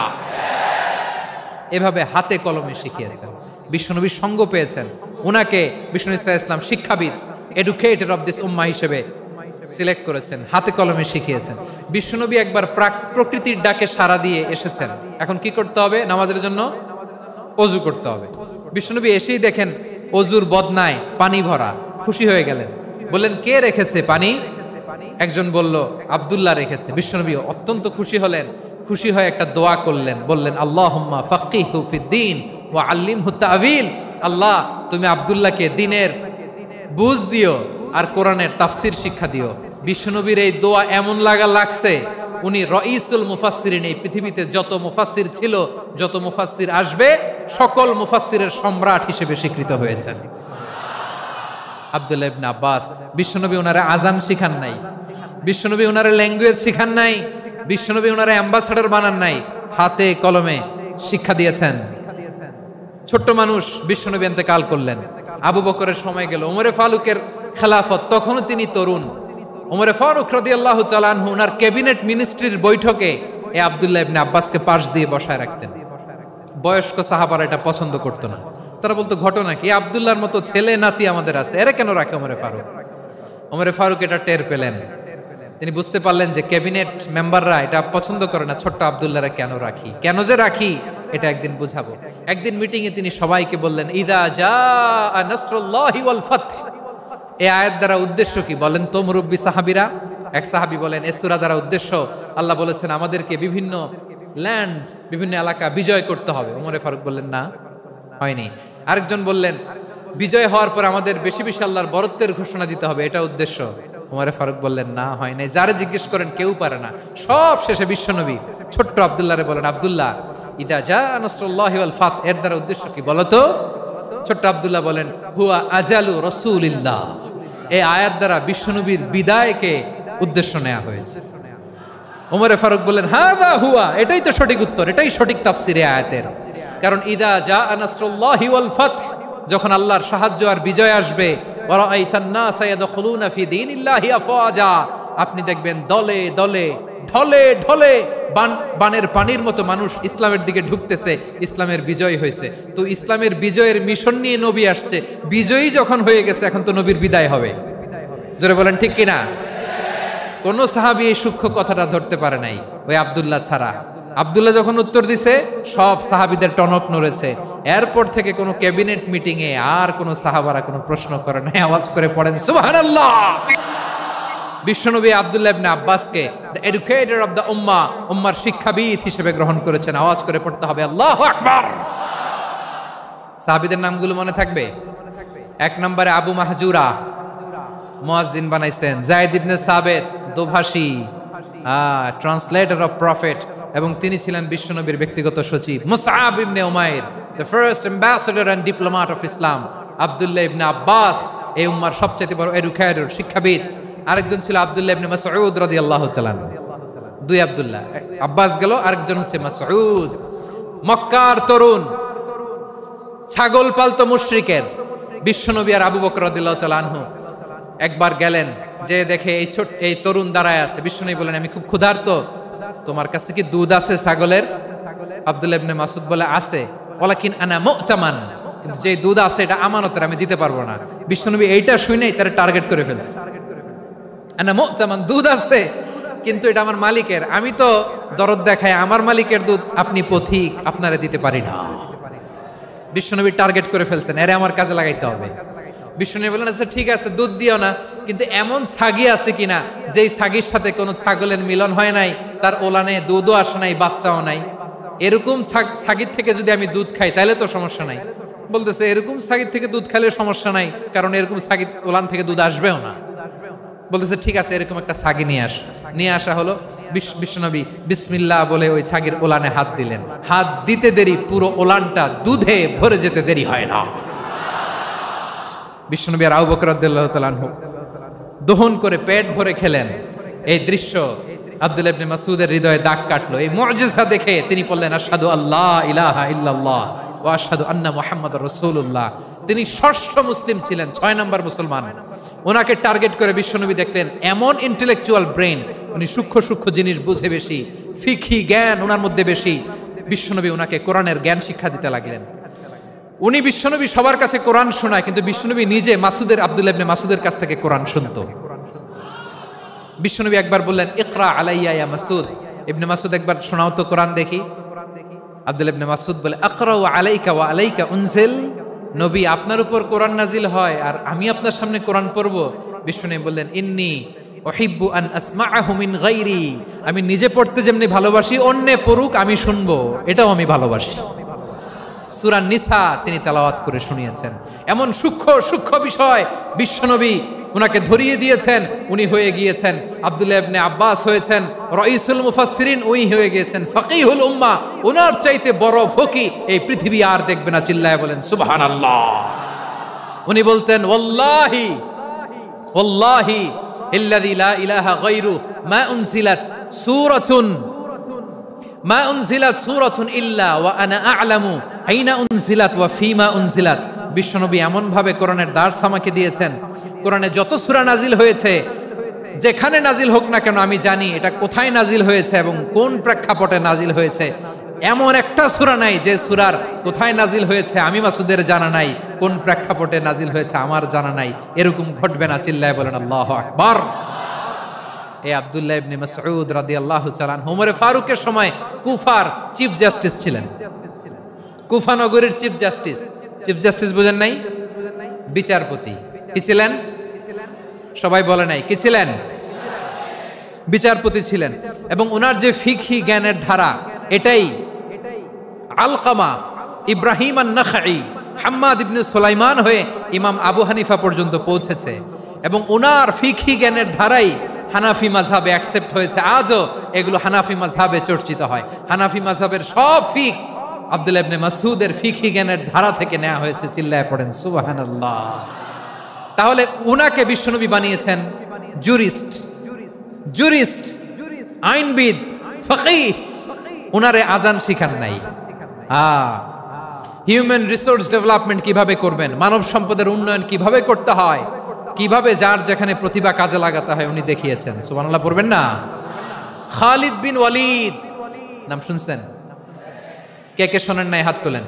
এভাবে হাতে কলমে শিখিয়েছেন, বিশ্বনবীর সঙ্গ পেয়েছেন। ওনাকে বিষ্ণু ইসলাম শিক্ষাবিদ, এডুকেটর অফ দিস উম্মাহ হিসেবে সিলেক্ট করেছেন, হাতে কলমে শিখিয়েছেন। বিশ্বনবী একবার প্রকৃতির ডাকে সাড়া দিয়ে এসেছেন। এখন কি করতে হবে? নামাজের জন্য ওযু করতে হবে। বিশ্বনবী এসেই দেখেন ওযুর বদনায় পানি ভরা, খুশি হয়ে গেলেন, বললেন, কে রেখেছে পানি? একজন বলল, আব্দুল্লাহ রেখেছে। বিশ্বনবী অত্যন্ত খুশি হলেন, খুশি হয়ে একটা দোয়া করলেন, বললেন, আল্লাহুম্মা ফাক্কিহু ফিদ্দীন ওয়া আল্লিমহু তা'ওয়ীল। আল্লাহ, তুমি আব্দুল্লাহকে দ্বীনের বুঝ দিও আর কোরআনের তাফসীর শিক্ষা দিও। বিশ্বনবীর এই দোয়া এমন লাগছে, উনি রাইসুল মুফাসসিরিন, এই পৃথিবীতে যত মুফাসসির ছিল, যত মুফাসসির আসবে, সকল মুফাসসিরের সম্রাট হিসেবে স্বীকৃত হয়েছেন। আব্দুল্লাহ ইবনে আব্বাস, বিশ্বনবী ওনারে আজান শিখান নাই, বিশ্বনবী ওনারে ল্যাঙ্গুয়েজ শিখান নাই, বিশ্বনবী ওনারে অ্যাম্বাসেডর বানান নাই, হাতে কলমে শিক্ষা দিয়েছেন। ছোট্ট মানুষ, বিশ্বনবী ইন্তেকাল করলেন, আবু বকরের সময় গেল, ওমরে ফারুকের খেলাফত, তখনও তিনি তরুণ। ওমরে ফারুক রাদিয়াল্লাহু তাআলা আনহু ওনার ক্যাবিনেট মিনিস্ট্রির বৈঠকে এই আব্দুল্লাহ ইবনে আব্বাসকে পাশ দিয়ে বসায় রাখতেন। বয়স্ক সাহাবারা এটা পছন্দ করতো না, তারা বলতো, ঘটনা কি? আব্দুল্লাহর মতো ছেলে নাতি আমাদের আছে, এরা কেন রাখে ওমরে ফারুক? ওমরে ফারুক এটা টের পেলেন, তিনি বুঝতে পারলেন যে ক্যাবিনেট মেম্বাররা এটা পছন্দ করে না, ছোট্ট আব্দুল্লাহরা কেন রাখি, কেন যে রাখি, এটা একদিন বুঝাবো। একদিন মিটিং এ তিনি সবাইকে বললেন, ইযা জাআ নাসরুল্লাহি ওয়াল ফাতহ। এই আয়াত দ্বারা উদ্দেশ্য কি বলেন তো মুরব্বী সাহাবীরা? এক সাহাবী বলেন, এই সূরা দ্বারা উদ্দেশ্য, আল্লাহ বলেছেন আমাদেরকে বিভিন্ন ল্যান্ড, বিভিন্ন এলাকা বিজয় করতে হবে। ওমরে ফারুক বললেন, না, হয়নি। আরেকজন বললেন, বিজয় হওয়ার পর আমাদের বেশি বেশি আল্লাহর বরত্বের ঘোষণা দিতে হবে, এটা উদ্দেশ্য। ওমরে ফারুক বললেন, না হয় নাই। যারে জিজ্ঞেস করেন কেউ পারে না। সব শেষে বিশ্বনবী ছোট্ট আব্দুল্লাহরে বলেন, আব্দুল্লাহ, ইদা জা নাসরুল্লাহি ওয়াল ফাত, এর দ্বারা উদ্দেশ্য কি বলো তো? ছোট্ট আব্দুল্লাহ বলেন, হুয়া আজালু রাসূলিল্লাহ, এই আয়াত দ্বারা বিশ্বনবীর বিদায়কে উদ্দেশ্য নেওয়া হয়েছে। ওমরে ফারুক বললেন, হাযা হুয়া, এটাই তো সঠিক উত্তর, এটাই সঠিক তাফসীর এই আয়াতের। কারণ ইদা জা নাসরুল্লাহি ওয়াল ফাত, যখন আল্লাহর সাহায্য আর বিজয় আসবে, ওয়া রাআইতান নাসা ইয়াদখুলুনা ফি দীনিল্লাহি আফওয়াজা, আপনি দেখবেন দলে দলে ঢলে ঢলে বানের পানির মতো মানুষ ইসলামের দিকে ঢুকতেছে, ইসলামের বিজয় হয়েছে। তো ইসলামের বিজয়ের মিশন নিয়ে নবী আসছে, বিজয়ী যখন হয়ে গেছে এখন তো নবীর বিদায় হবে। জোরে বলেন ঠিক কিনা? কোন সাহাবী এই সূক্ষ্ম কথাটা ধরতে পারে নাই, ওই আব্দুল্লাহ ছাড়া। আব্দুল্লাহ যখন উত্তর দিছে, সব সাহাবীদের টনক নড়েছে। এরপর থেকে কোনো ক্যাবিনেট মিটিং এ আর কোনো সাহাবারা কোনো প্রশ্ন করে নাই, আওয়াজ করে পড়েন সুবহানাল্লাহ। বিশ্বনবী আব্দুল্লাহ ইবনে আব্বাসকে দ্য এডুকেটর অফ দ্য উম্মাহ, উম্মার শিক্ষাবিদ হিসেবে গ্রহণ করেছেন। আওয়াজ করে পড়তে হবে আল্লাহু আকবার। সাহাবীদের নামগুলো মনে থাকবে? 1 নম্বরে আবু মাহজুরা, মুয়াজ্জিন বানাইছেন। যায়েদ ইবনে সাবিত, দোভাষী, ট্রান্সলেটর অফ প্রফেট, এবং তিনি ছিলেন বিশ্বনবীর ব্যক্তিগত সচিব। Musab ibn Umair, the first ambassador and diplomat of Islam. Abdullah ibn Abbas, এই উম্মার সবচেয়ে বড় এডুকেটর, শিক্ষাবিদ। আরেকজন ছিল আব্দুল্লাহ ইবনে মাসউদ রাদিয়াল্লাহু তাআলা। 2 আব্দুল্লাহ, আব্বাস গেল, আরেকজন হচ্ছে মাসউদ। মক্কার তরুণ, ছাগল পালতো মুশরিকের বিশ্বনবী আর আবু বকর রাদিয়াল্লাহু তাআলা আনহু একবার গেলেন, যে দেখে এই তরুণ দাঁড়ায় আছে। বিশ্বনবী বলেন, আমি খুব ক্ষুধার্ত, তোমার কাছে কি দুধ আছে ছাগলের? আব্দুল্লাহ ইবনে মাসউদ বলে, আছে। ওয়ালাকিন আনা মুতামান, কিন্তু যে দুধ আছে এটা আমানতের, আমি দিতে পারবো না। বিশ্বনবী এইটা শুনেই তার টার্গেট করে ফেলছে। আনা মুতামান, দুধ আছে কিন্তু এটা আমার মালিকের, আমি তো দরদ দেখাই, আমার মালিকের দুধ আপনি পথিক, আপনারে দিতে পারি না। বিশ্বনবী টার্গেট করে ফেলছেন, এরে আমার কাজে লাগাইতে হবে। বিশ্বনবী বললেন, আচ্ছা ঠিক আছে, দুধ দিও না, কিন্তু এমন ছাগি আছে কিনা যেই ছাগির সাথে কোনো ছাগলের মিলন হয় নাই, তার ওলানে দুধও আসে নাই, বাচ্চাও নাই, এরকম ছাগির থেকে যদি আমি দুধ খাই তাহলে তো সমস্যা নাই। বলতেছে, এরকম ছাগির থেকে দুধ খাইলে সমস্যা নাই, কারণ এরকম ছাগির ওলান থেকে দুধ আসবেও না। বলতেছে, ঠিক আছে, এরকম একটা ছাগি নিয়ে আসা হলো। বিশ্বনবী বিসমিল্লাহ বলে ওই ছাগির ওলানে হাত দিলেন। হাত দিতে দেরি, পুরো ওলানটা দুধে ভরে যেতে দেরি হয় না। বিশ্বনবী আর আবু বকর রাদিয়াল্লাহু তাআলা আনহু দহন করে পেট ভরে খেলেন। এই দৃশ্য আব্দুল্লাহ ইবনে মাসউদের হৃদয়ে দাগ কাটলো। এই মুজিজা দেখে তিনি বললেন, আশহাদু আল্লা ইলাহা ইল্লাল্লাহ ওয়া আশহাদু আন্না মুহাম্মাদুর রাসূলুল্লাহ। তিনি ষষ্ঠ মুসলিম ছিলেন, 6 নম্বর মুসলমান। ওনাকে টার্গেট করে বিশ্বনবী দেখলেন এমন ইন্টেলেকচুয়াল ব্রেন, উনি সূক্ষ্ম সূক্ষ্ম জিনিস বুঝে বেশি, ফিকহি জ্ঞান ওনার মধ্যে বেশি। বিশ্বনবী ওনাকে কোরআনের জ্ঞান শিক্ষা দিতে লাগলেন। উনি বিশ্বনবী সবার কাছে কোরআন শোনায়, কিন্তু বিশ্বনবী নিজে আব্দুল্লাহ ইবনে মাসউদের কাছ থেকে কোরআন শুনতো। বিশ্বনবী একবার বললেন, ইকরা আলাইয়া ইয়া মাসউদ। ইবনে মাসউদ, একবার শোনাও তো কোরআন দেখি। আব্দুল্লাহ ইবনে মাসউদ বলে, আকরাউ আলাইকা ওয়া আলাইকা উনজিল। নবী, আপনার উপর কোরআন নাজিল হয় আর আমি আপনার সামনে কোরআন পড়বো? বিশ্বনবী বললেন, ইন্নী উহিব্বু আন আসমাআহু মিন গায়রি। আমি নিজে পড়তে যেমনি ভালোবাসি, অন্যে পড়ুক আমি শুনবো, এটাও আমি ভালোবাসি। সূরা নিসা তিনি তেলাওয়াত করে শুনিয়েছেন। এমন সূক্ষ্ম সূক্ষ্ম বিষয় বিশ্বনবী উনাকে ধরিয়ে দিয়েছেন। উনি হয়ে গিয়েছেন, আব্দুল্লাহ ইবনে আব্বাস হয়েছেন রাইসুল মুফাসসিরিন, উনি হয়ে গিয়েছেন ফাকিহুল উম্মাহ। ওনার চাইতে বড় ফকি এই পৃথিবী আর দেখবে না। চিল্লায় বলেন সুবহানাল্লাহ। উনি বলতেন, ওয়াল্লাহি ওয়াল্লাহি ইল্লাযী লা ইলাহা গায়রু মা উনজিলাত সূরাতুন ইল্লা ওয়া আনা আ'লামু আইনা উনজিলাত ওয়া ফীমা উনজিলাত। বিশ্বনবী এমন ভাবে কোরআনের দার্স আমাকে দিয়েছেন, কোরআনে যত সূরা নাজিল হয়েছে, যেখানে নাজিল হোক না কেন আমি জানি এটা কোথায় নাজিল হয়েছে এবং কোন প্রেক্ষাপটে নাজিল হয়েছে। এমন একটা সূরা নাই যে সূরার কোথায় নাজিল হয়েছে আমি মাসুদের জানা নাই, কোন প্রেক্ষাপটে নাজিল হয়েছে আমার জানা নাই। এরকম ঘটবে না। চিল্লায় বলেন আল্লাহু আকবার। এই আব্দুল্লাহ ইবনে মাসউদ রাদিয়াল্লাহু তাআলা আনহু ওমর ফারুকের সময় কুফার চিফ জাস্টিস ছিলেন। কুফা নগরীর চিফ জাস্টিস। চিফ জাস্টিস বুঝেন নাই? বিচারপতি। কি ছিলেন? সবাই বলে নাই, কি ছিলেন? বিচারপতি ছিলেন। এবং ওনার যে ফিকহি জ্ঞানের ধারা, এটাই আলকামা, ইব্রাহিম আন-নাখাই, হাম্মাদ ইবনে সুলাইমান হয়ে ইমাম আবু হানিফা পর্যন্ত পৌঁছেছে। এবং ওনার ফিকহি জ্ঞানের ধারাই হানাফি মাযহাবে অ্যাকসেপ্ট হয়েছে। আজও এগুলো হানাফি মাযহাবে চর্চিত হয়। হানাফি মাযহাবের সব ফিক আব্দুল্লাহ ইবনে মাসউদের ফিকহি জ্ঞানের ধারা থেকে নেওয়া হয়েছে। চিল্লায় পড়েন সুবহানাল্লাহ। তাহলে উনাকে বিশ্বনবী বানিয়েছেন জুরিস্ট, আইনবিদ, ফাকিহ। উনারে আজান শিখান নাই। হিউম্যান রিসোর্স ডেভেলপমেন্ট কিভাবে করবেন, মানব সম্পদের উন্নয়ন কিভাবে করতে হয়, কিভাবে যার যেখানে প্রতিভা কাজে লাগাতে হয় উনি দেখিয়েছেন। সুবহানাল্লাহ পড়বেন না? খালিদ বিন ওয়ালিদ নাম শুনছেন? কে কে শোনেন নাই হাত তোলেন।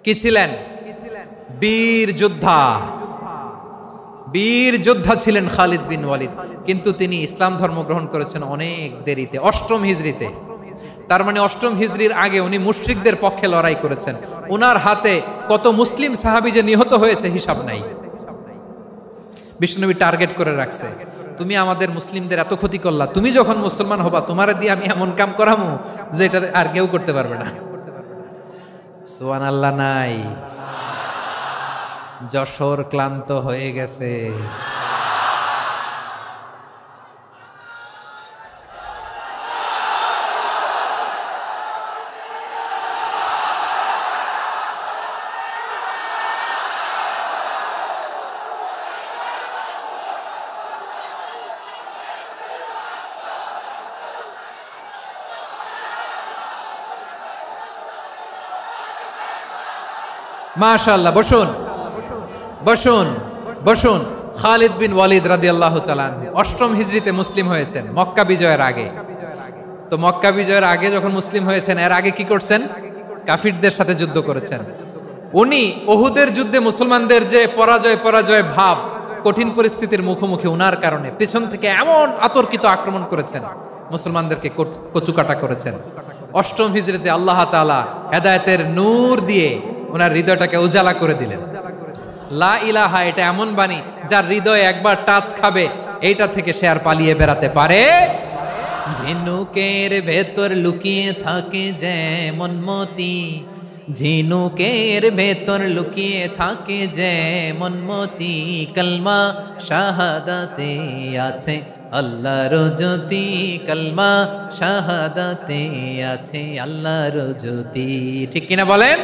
কি ছিলেন? বীর যোদ্ধা ছিলেন খালিদ বিন ওয়ালিদ। কিন্তু তিনি ইসলাম ধর্ম গ্রহণ করেছেন অনেক দেরিতে, 8ম হিজরিতে। তার মানে 8ম হিজরির আগে উনি মুশরিকদের পক্ষে লড়াই করেছেন। ওনার হাতে কত মুসলিম সাহাবী যে নিহত হয়েছে হিসাব নাই। বিশ্বনবী টার্গেট করে রাখছে, তুমি আমাদের মুসলিমদের এত ক্ষতি করলা, তুমি যখন মুসলমান হবা তোমারে দিয়ে আমি এমন কাম করামু যে এটা আর কেউ করতে পারবে না। সুবহানাল্লাহ নাই? যশোর ক্লান্ত হয়ে গেছে। মাশাআল্লাহ, বসুন বসুন বসুন। খালিদ বিন ওয়ালিদ রাদিয়াল্লাহু তাআলা 8ম হিজরিতে মুসলিম হয়েছেন, মক্কা বিজয়ের আগে। তো মক্কা বিজয়ের আগে যখন মুসলিম হয়েছেন, এর আগে কি করছেন? কাফিরদের সাথে যুদ্ধ করেছেন। উনি উহুদের যুদ্ধে মুসলমানদের যে পরাজয় ভাব, কঠিন পরিস্থিতির মুখোমুখি উনার কারণে পেছন থেকে এমন আতর্কিত আক্রমণ করেছেন, মুসলমানদেরকে কচুকাটা করেছেন। 8ম হিজরিতে আল্লাহ তাআলা হেদায়েতের নূর দিয়ে ওনার হৃদয়টাকে উজালা করে দিলেন। লা ইলাহা এটা এমন বাণী যার হৃদয়ে একবার টাচ খাবে, এইটা থেকে সে আর পালিয়ে বেড়াতে পারে। ঝিনুকের ভেতর লুকিয়ে থাকে যেমন মতি, ঝিনুকের ভেতর লুকিয়ে থাকে যেমন মতি, কলমা শাহাদাতে আছে আল্লাহর জ্যোতি, কলমা শাহাদাতে আছে আল্লাহর জ্যোতি। ঠিক কিনা বলেন?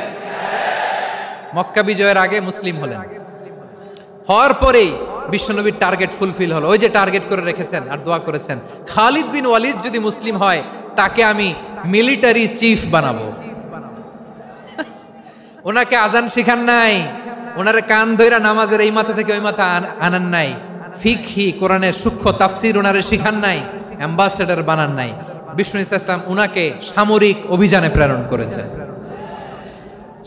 মক্কা বিজয়ের আগে মুসলিম হলেন, হওয়ার পরেই বিশ্বনবীর টার্গেট ফুলফিল হলো। ওই যে টার্গেট করে রেখেছেন আর দোয়া করেছেন, খালিদ বিন ওয়ালিদ যদি মুসলিম হয় তাকে আমি মিলিটারি চিফ বানাবো। ওনাকে আজান শিখান নাই, ওনারে কান ধইরা নামাজের এই মাথা থেকে ওই মাথা আনান নাই, ফিকহি কোরআনের সূক্ষ্ম তাফসীর ওনারে শিখান নাই, অ্যাম্বাসেডর বানান নাই। বিষ্ণু ইসলাম উনাকে সামরিক অভিযানে প্রেরণ করেছেন।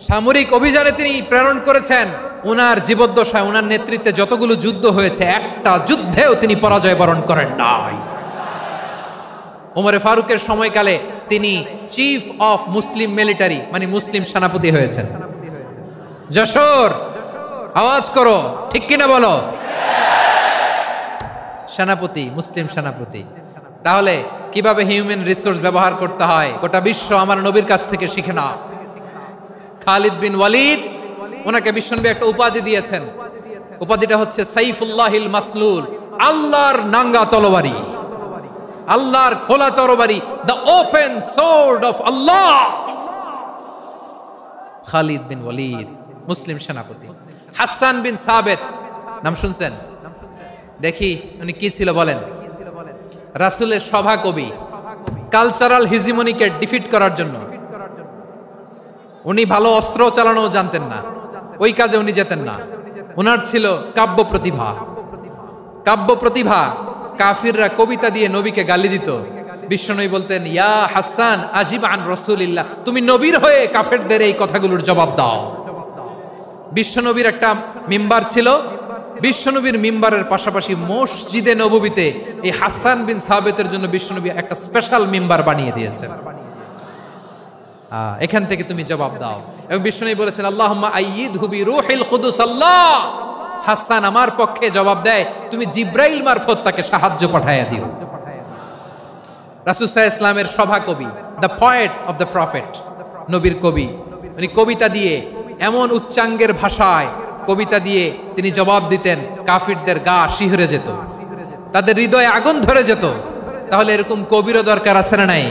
সামরিক অভিযানে তিনি প্রেরণ করেছেন। উনার জীবদ্দশায় উনার নেতৃত্বে যতগুলো যুদ্ধ হয়েছে, একটা যুদ্ধেও তিনি পরাজয় বরণ করেন নাই। ওমরে ফারুকের সময়কালে তিনি চিফ অফ মুসলিম মিলিটারি মানে মুসলিম সেনাপতি হয়েছেন। যশোর আওয়াজ করো, ঠিক কিনা বলো? সেনাপতি, মুসলিম সেনাপতি। তাহলে কিভাবে হিউম্যান রিসোর্স ব্যবহার করতে হয় গোটা বিশ্ব আমার নবীর কাছ থেকে শিখে নাও। খালিদ বিন ওয়ালিদ, ওনাকে বিশ্বনবী একটা উপাধি দিয়েছেন। উপাধিটা হচ্ছে সাইফুল্লাহিল মাসলুল, আল্লাহর নাঙ্গা তরবারি, আল্লাহর খোলা তরবারি, দ্য ওপেন সোর্ড অফ আল্লাহ। খালিদ বিন ওয়ালিদ মুসলিম সেনাপতি। হাসান বিন সাবেত নাম শুনছেন? দেখি উনি কি ছিল বলেন? রাসূলের সভা কবি, কালচারাল হিজিমনিকে ডিফিট করার জন্য। উনি ভালো অস্ত্র চালানো জানতেন না, ওই কাজে উনি যেতেন না। ওনার ছিল কাব্য প্রতিভা। কাফিররা কবিতা দিয়ে নবীকে গালি দিত। বিশ্বনবী বলতেন, ইয়া হাসান আজিব আন রাসূলিল্লাহ, তুমি নবীর হয়ে কাফেরদের এই কথাগুলোর জবাব দাও। বিশ্বনবীর একটা মিম্বার ছিল। বিশ্বনবীর মিম্বারের পাশাপাশি মসজিদে নববীতে এই হাসান বিন সাবেতের জন্য বিশ্বনবী একটা স্পেশাল মিম্বার বানিয়ে দিয়েছেন। এখান থেকে তুমি জবাব দাও। এবং বিশ্বনবী বলেছেন, আল্লাহুম্মা আইয়িদহু বিরূহিল কুদুস। আল্লাহ, হাসান আমার পক্ষে জবাব দেয়, তুমি জিব্রাইল মারফত তাকে সাহায্য পাঠাইয়া দিও। রাসূল সাল্লাল্লাহু আলাইহি ওয়াসাল্লামের সভা কবি, the poet of the prophet, নবীর কবি। উনি কবিতা দিয়ে এমন উচ্চাঙ্গের ভাষায় কবিতা দিয়ে তিনি জবাব দিতেন, কাফিরদের গা শিহরে যেত, তাদের হৃদয়ে আগুন ধরে যেত। তাহলে এরকম কবিরও দরকার আছে না নাই?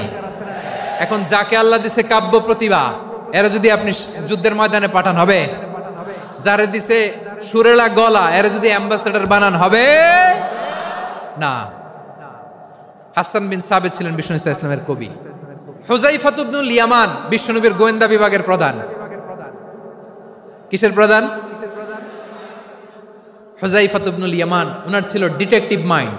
এখন যাকে আল্লাহ দিছে কাব্য প্রতিভা, এরা যদি আপনি যুদ্ধের ময়দানে পাঠান হবে? যারে দিছে সুরেলা গলা, এরা যদি অ্যাম্বাসেডর বানান হবে না। হাসান বিন সাবিত ছিলেন বিষ্ণু ইসলামের কবি। হুযায়ফা ইবনুল ইয়ামান বিশ্বনবীর গোয়েন্দা বিভাগের প্রধান। কিসের প্রধান? হুযায়ফা ইবনুল ইয়ামান, ওনার ছিল ডিটেকটিভ মাইন্ড,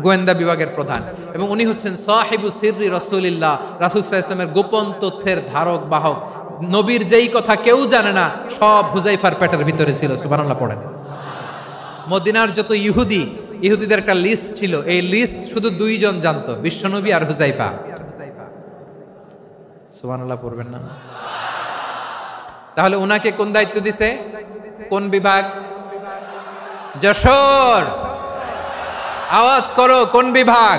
গোয়েন্দা বিভাগের প্রধান। এবং উনি হচ্ছেন সাহিবু সিররি রাসূলিল্লাহ, রাসূল সাল্লাল্লাহু আলাইহি ওয়াসাল্লামের গোপন তথ্যের ধারক বাহক। নবীর যেই কথা কেউ জানে না, সব হুযায়ফার পেটের ভিতরে ছিল। সুবহানাল্লাহ পড়েন। মদিনার যত ইহুদিদের একটা লিস্ট ছিল, এই লিস্ট শুধু দুইজন জানতো, বিশ্বনবী আর হুযায়ফা। সুবহানাল্লাহ পড়বেন না? তাহলে ওনাকে কোন দায়িত্ব দিছে? কোন বিভাগ? যশোর, আওয়াজ করো, কোন বিভাগ?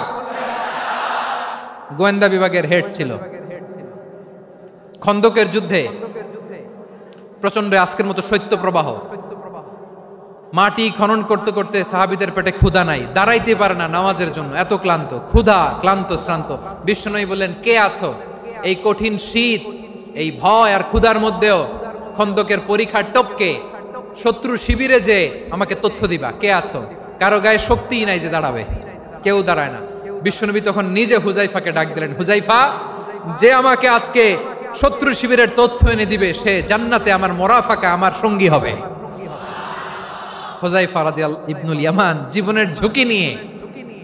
গোয়েন্দা বিভাগের হেড ছিল। খন্দকের যুদ্ধে প্রচন্ড আজকের মতো শৈত্য প্রবাহ, মাটি খনন করতে করতে সাহাবীদের পেটে ক্ষুধা নাই, দাঁড়াইতে পারে না নামাজের জন্য, এত ক্লান্ত, ক্ষুধা, ক্লান্ত, শ্রান্ত। বিশ্বনবী বললেন, কে আছো? এই কঠিন শীত, এই ভয় আর ক্ষুধার মধ্যেও খন্দকের পরীক্ষার টপকে শত্রু শিবিরে যে আমাকে তথ্য দিবা, কে আছো? কারো গায়ে শক্তিই নাই যে দাঁড়াবে, কেউ দাঁড়ায় না। বিশ্বনবী তখন নিজে হুযায়ফাকে ডাক দিলেন, হুযায়ফা, যে আমাকে আজকে শত্রু শিবিরের তথ্য এনে দিবে, সে জান্নাতে আমার মোরাফাকা, আমার সঙ্গী হবে। হুযায়ফা রাদিয়াল্লাহু ইবনুল ইয়ামান জীবনের ঝুঁকি নিয়ে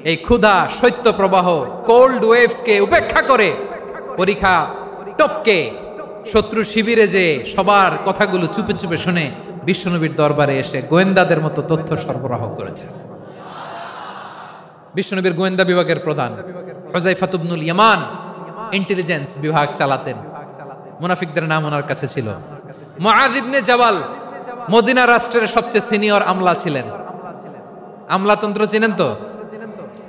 এই ক্ষুধা, শৈত্য প্রবাহ, কোল্ড ওয়েভসকে উপেক্ষা করে পরীক্ষা টপকে শত্রু শিবিরে যে সবার কথাগুলো চুপে চুপে শুনে বিশ্বনবীর দরবারে এসে গোয়েন্দাদের মতো তথ্য সরবরাহ করেছে। বিশ্বনবীর গোয়েন্দা বিভাগের প্রধান হুযায়ফা ইবনুল ইয়ামান ইন্টেলিজেন্স বিভাগ চালাতেন। মুনাফিকদের নাম ওনার কাছে ছিল। মুআয ইবনে জাবাল মদিনা রাষ্ট্রের সবচেয়ে সিনিয়র আমলা ছিলেন। আমলাতন্ত্র চিনেন তো?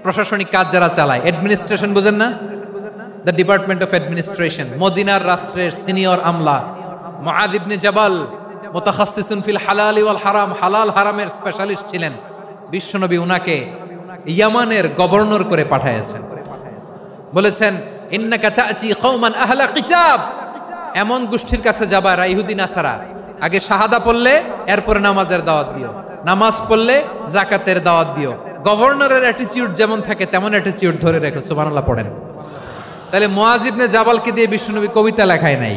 প্রশাসনিক কাজ যারা চালায়, অ্যাডমিনিস্ট্রেশন বুঝেন না? The department of administration. মদিনার রাষ্ট্রের সিনিয়র আমলা মুআয ইবনে জাবাল মুতাখাসসিসুন ফিল হালাল ওয়াল হারাম, হালাল হারামের স্পেশালিস্ট ছিলেন। বিশ্বনবী উনাকে ইয়ামানের গভর্নর করে পাঠিয়েছেন। বলেছেন, ইন্নাকা তা'তি কওমান আহলা কিতাব, এমন গোষ্ঠীর কাছে যাবা যারা ইহুদি নাসারা, আগে শাহাদা পড়লে এরপরে নামাজের দাওয়াত দিও, নামাজ পড়লে যাকাতের দাওয়াত দিও। গভর্নরের অ্যাটিটিউড যেমন থাকে তেমন অ্যাটিটিউড ধরে রেখো। সুবহানাল্লাহ পড়েন। তাহলে মুআয ইবনে জাবালকে দিয়ে বিশ্বনবী কবিতা লেখায় নাই,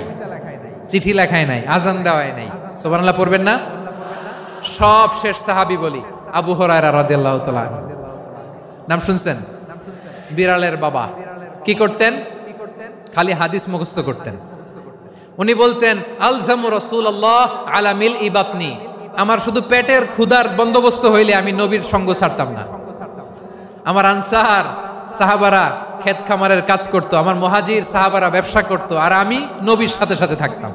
চিঠি লেখায় নাই, আজান দেওয়ায় নাই। সুবহানাল্লাহ পড়বেন না? সব শেষ সাহাবী বলি আবু হুরায়রা রাদিয়াল্লাহু তাআলা, নাম শুনছেন? বিড়ালের বাবা। কি করতেন? খালি হাদিস মুখস্থ করতেন। উনি বলতেন, আলজামু রাসূলুল্লাহ আলা মিল ইবাতনি, আমার শুধু পেটের ক্ষুধার বন্দোবস্ত হইলে আমি নবীর সঙ্গ ছাড়তাম না। আমার আনসার সাহাবারা ক্ষেত খামারের কাজ করত, আমার মুহাজির সাহাবারা ব্যবসা করত, আর আমি নবীর সাথে সাথে থাকতাম।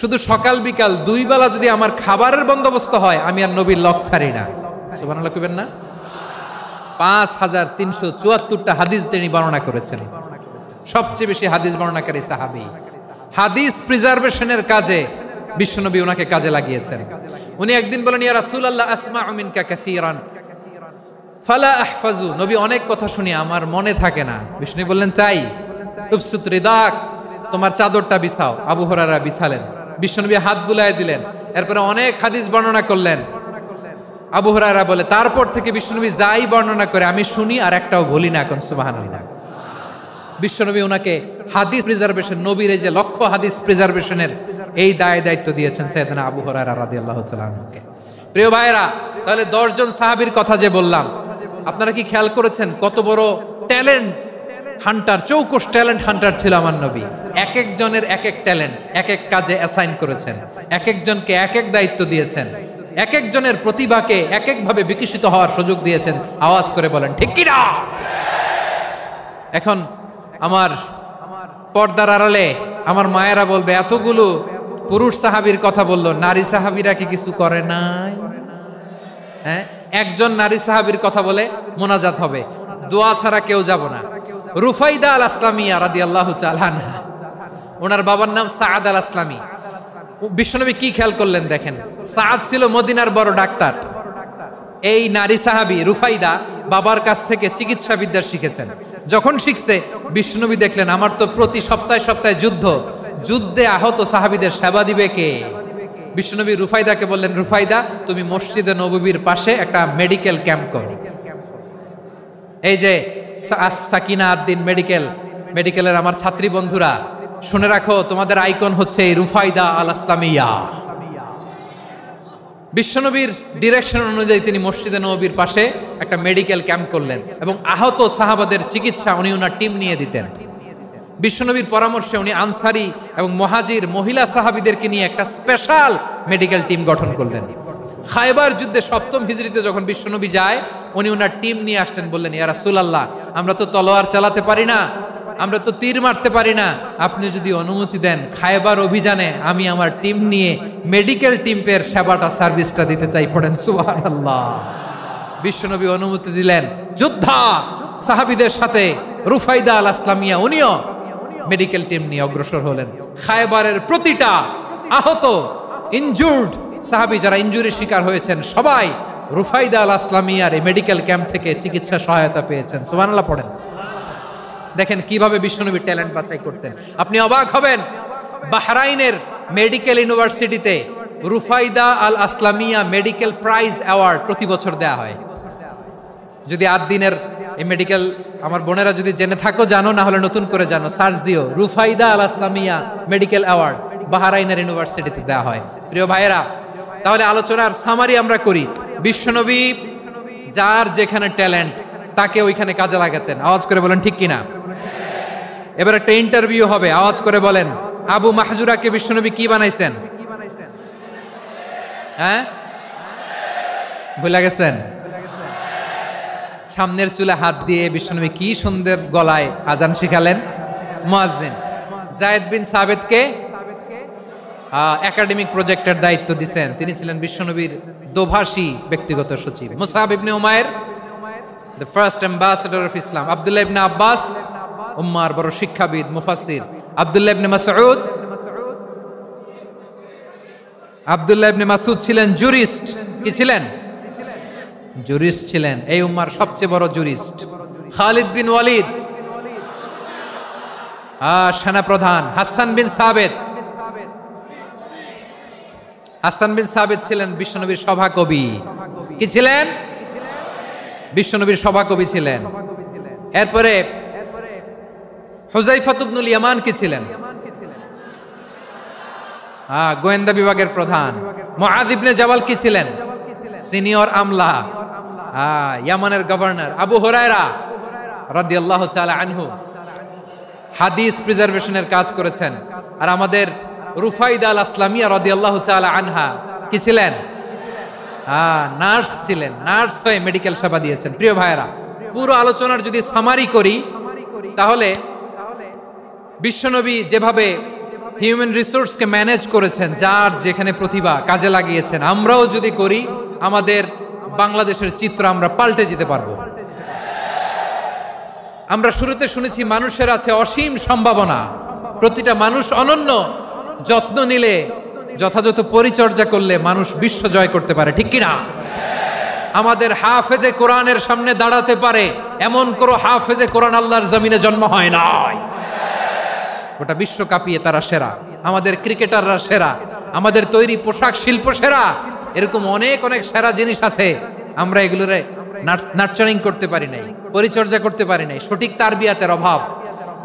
শুধু সকাল বিকাল দুই বেলা যদি আমার খাবারের বন্দোবস্ত হয়, আমি আর নবীর লক ছাড়ি না। সুবহানাল্লাহ কইবেন না? 5374টা হাদিস তিনি বর্ণনা করেছেন। সবচেয়ে বেশি হাদিস বর্ণনাকারী সাহাবী। হাদিস প্রিজার্ভেশনের কাজে বিশ্বনবী ওনাকে কাজে লাগিয়েছেন। উনি একদিন বলেন, ইয়া রাসূলুল্লাহ আসমাউ মিনকা কাসীরান ফালা আহফাজু, নবী অনেক কথা শুনি আমার মনে থাকে না। বিষ্ণু বললেন, তাই? উবসুত রিদাক, তোমার চাদরটা বিছাও। আবু হুরায়রা বিছালেন, বিশ্বনবী হাত বুলায় দিলেন, এরপরে অনেক হাদিস বর্ণনা করলেন। আবু হুরায়রা বলে, তারপর থেকে বিশ্বনবী যাই বর্ণনা করে আমি শুনি আর একটাও বলি না। এখন সুবহানাল্লাহ। বিশ্বনবী ওনাকে হাদিস প্রিজার্ভেশন, নবীর এই যে লক্ষ্য হাদিস প্রিজার্ভেশনের এই দায়িত্ব দিয়েছেন সাইয়েদনা আবু হুরায়রা রাদিয়াল্লাহু তাআলা আনহুকে। প্রিয় ভাইরা, তাহলে 10 জন সাহাবীর কথা যে বললাম, আপনারা কি খেয়াল করেছেন কত বড় ট্যালেন্ট হান্টার, চৌকস ট্যালেন্ট হান্টার ছিল আমার নবী। এক একজনের এক এক ট্যালেন্ট, এক এক কাজে অ্যাসাইন করেছেন, এক একজনকে এক এক দায়িত্ব দিয়েছেন, এক একজনের প্রতিভাকে এক একভাবে বিকশিত হওয়ার সুযোগ দিয়েছেন। আওয়াজ করে বলেন ঠিক কি না? এখন আমার পর্দার আড়ালে আমার মায়েরা বলবে, এতগুলো পুরুষ সাহাবীর কথা বললো, নারী সাহাবীরা কি কিছু করে নাই? হ্যাঁ, একজন নারী সাহাবীর কথা বলে মোনাজাত হবে, দোয়া ছাড়া কেউ যাব না। রুফাইদা আল আসলামিয়া রাদিয়াল্লাহু তাআলা আনহা, ওনার বাবার নাম সাআদ আল আসলামি। বিশ্বনবী কি খেয়াল করলেন দেখেন, সাদ ছিল মদিনার বড় ডাক্তার। এই নারী সাহাবী রুফাইদা বাবার কাছ থেকে চিকিৎসা বিদ্যা শিখেছেন। যখন শিখছে, বিশ্বনবী দেখলেন আমার তো প্রতি সপ্তাহে সপ্তাহে যুদ্ধে আহত সাহাবীদের সেবা দিবে কে? বিশ্বনবী রুফাইদাকে বললেন, রুফাইদা তুমি মসজিদে নববীর পাশে একটা মেডিকেল ক্যাম্প করো। এই যে সাকিনা আদ্দিন মেডিকেলের আমার ছাত্রী বন্ধুরা, শুনে রাখো, তোমাদের আইকন হচ্ছে এই রুফাইদা আল আসলামিয়া। বিশ্বনবীর ডিরেকশন অনুযায়ী তিনি মসজিদে নববীর পাশে একটা মেডিকেল ক্যাম্প করলেন এবং আহত সাহাবাদের চিকিৎসা উনি ওনার টিম নিয়ে দিতেন। বিশ্বনবীর পরামর্শে উনি আনসারি এবং মুহাজির মহিলা সাহাবীদেরকে নিয়ে একটা স্পেশাল মেডিকেল টিম গঠন করলেন। খায়বার যুদ্ধে 7ম হিজরিতে যখন বিশ্বনবী যায়, উনি ওনার টিম নিয়ে আসলেন, বললেন, ইয়া রাসূলুল্লাহ, আমরা তো তলোয়ার চালাতে পারি না, আমরা তো তীর মারতে পারি না, আপনি যদি অনুমতি দেন খায়বার অভিযানে আমি আমার টিম নিয়ে মেডিকেল টিমের সেবাটা সার্ভিসটা দিতে চাই। পড়েন সুবহানাল্লাহ। বিশ্বনবী অনুমতি দিলেন। যোদ্ধা সাহাবীদের সাথে রুফাইদা আল আসলামিয়া উনিও মেডিকেল টিম নিয়ে অগ্রসর হলেন। খায়বারের প্রতিটা আহত ইনজুর্ড সাহাবী যারা ইনজুরি শিকার হয়েছেন সবাই রুফাইদা আল আসলামিয়ার এই মেডিকেল ক্যাম্প থেকে চিকিৎসা সহায়তা পেয়েছেন। সুবহানাল্লাহ পড়েন। দেখেন কিভাবে বিশ্বনবী ট্যালেন্ট বাছাই করতেন। আপনি অবাক হবেন, বাহরাইনের মেডিকেল ইউনিভার্সিটিতে রুফাইদা আল আসলামিয়া মেডিকেল প্রাইজ অ্যাওয়ার্ড প্রতি বছর দেয়া হয়। যদি আদ্দিনের এই মেডিকেল আমার বোনেরা যদি জেনে থাকো জানো, না হলে নতুন করে জানো, সার্চ দিও, রুফাইদা আল আসলামিয়া মেডিকেল অ্যাওয়ার্ড বাহরাইনের ইউনিভার্সিটিতে দেওয়া হয়। প্রিয় ভাইয়েরা, তাহলে আলোচনার সামারি আমরা করি। বিশ্বনবী যার যেখানে ট্যালেন্ট তাকে ওইখানে কাজে লাগাতেন। আওয়াজ করে বলেন ঠিক কিনা? এবার একটা ইন্টারভিউ হবে, আওয়াজ করে বলেন, আবু মাহজুরাকে বিশ্বনবী কি বানাইছেন? হ্যাঁ, ভুলে গেছেন? সামনের চুলে হাত দিয়ে বিশ্বনবী কি সুন্দর গলায় আজান শিখালেন। মুয়াজ্জিন। যায়েদ বিন সাবিতকে একাডেমিক প্রজেক্টের দায়িত্ব দিয়েছেন, তিনি ছিলেন বিশ্বনবীর দোভাষী ব্যক্তিগত সচিব। Musab ibn Umair, the first ambassador of Islam. Abdullah ibn Abbas, উম্মার বড় শিক্ষাবিদ মুফাসসির। আব্দুল্লাহ ইবনে মাসউদ ছিলেন জুরিস্ট। কি ছিলেন? জুরিস্ট ছিলেন, এই উম্মার সবচেয়ে বড় জুরিস্ট। খালিদ বিন ওয়ালিদ, সেনাপ্রধান। হাসান বিন সাবিত ছিলেন বিশ্বনবীর সভাকবি। কি ছিলেন? বিশ্বনবীর সভাকবি ছিলেন। এরপরে হুযায়ফা ইবনুল ইয়ামান কি ছিলেন? গোয়েন্দা বিভাগের প্রধান। মুআয ইবনে জাবাল কি ছিলেন? সিনিয়র আমলা, ইয়ামানের গভর্নর। আবু হুরায়রা রাদিয়াল্লাহু তাআলা আনহু হাদিস প্রিজার্ভেশনের কাজ করেছেন। আর আমাদের রুফাইদা আল আসলামিয়া রাদিয়াল্লাহু তাআলা আনহা কি ছিলেন? নার্স ছিলেন। নার্স হয়ে মেডিকেল সেবা দিয়েছেন। প্রিয় ভাইয়েরা, পুরো আলোচনার যদি সামারি করি তাহলে বিশ্বনবী যেভাবে হিউম্যান রিসোর্সকে ম্যানেজ করেছেন, যার যেখানে প্রতিভা কাজে লাগিয়েছেন, আমরাও যদি করি আমাদের বাংলাদেশের চিত্র আমরা পাল্টে যেতে পারবো। আমরা শুরুতে শুনেছি মানুষের আছে অসীম সম্ভাবনা, প্রতিটা মানুষ অনন্য, যত্ন নিলে, যথাযথ পরিচর্যা করলে মানুষ বিশ্ব জয় করতে পারে। ঠিক কিনা? আমাদের হাফেজে কোরআনের সামনে দাঁড়াতে পারে এমন কোন হাফেজে কোরআন আল্লাহর জমিনে জন্ম হয় নাই। গোটা বিশ্ব কাঁপিয়ে তারা সেরা। আমাদের ক্রিকেটাররা সেরা, আমাদের তৈরি পোশাক শিল্প সেরা। এরকম অনেক অনেক সেরা জিনিস আছে, আমরা এগুলোরে নার্চারিং করতে পারি নাই, পরিচর্যা করতে পারি নাই, সঠিক তারবিয়াতের অভাব।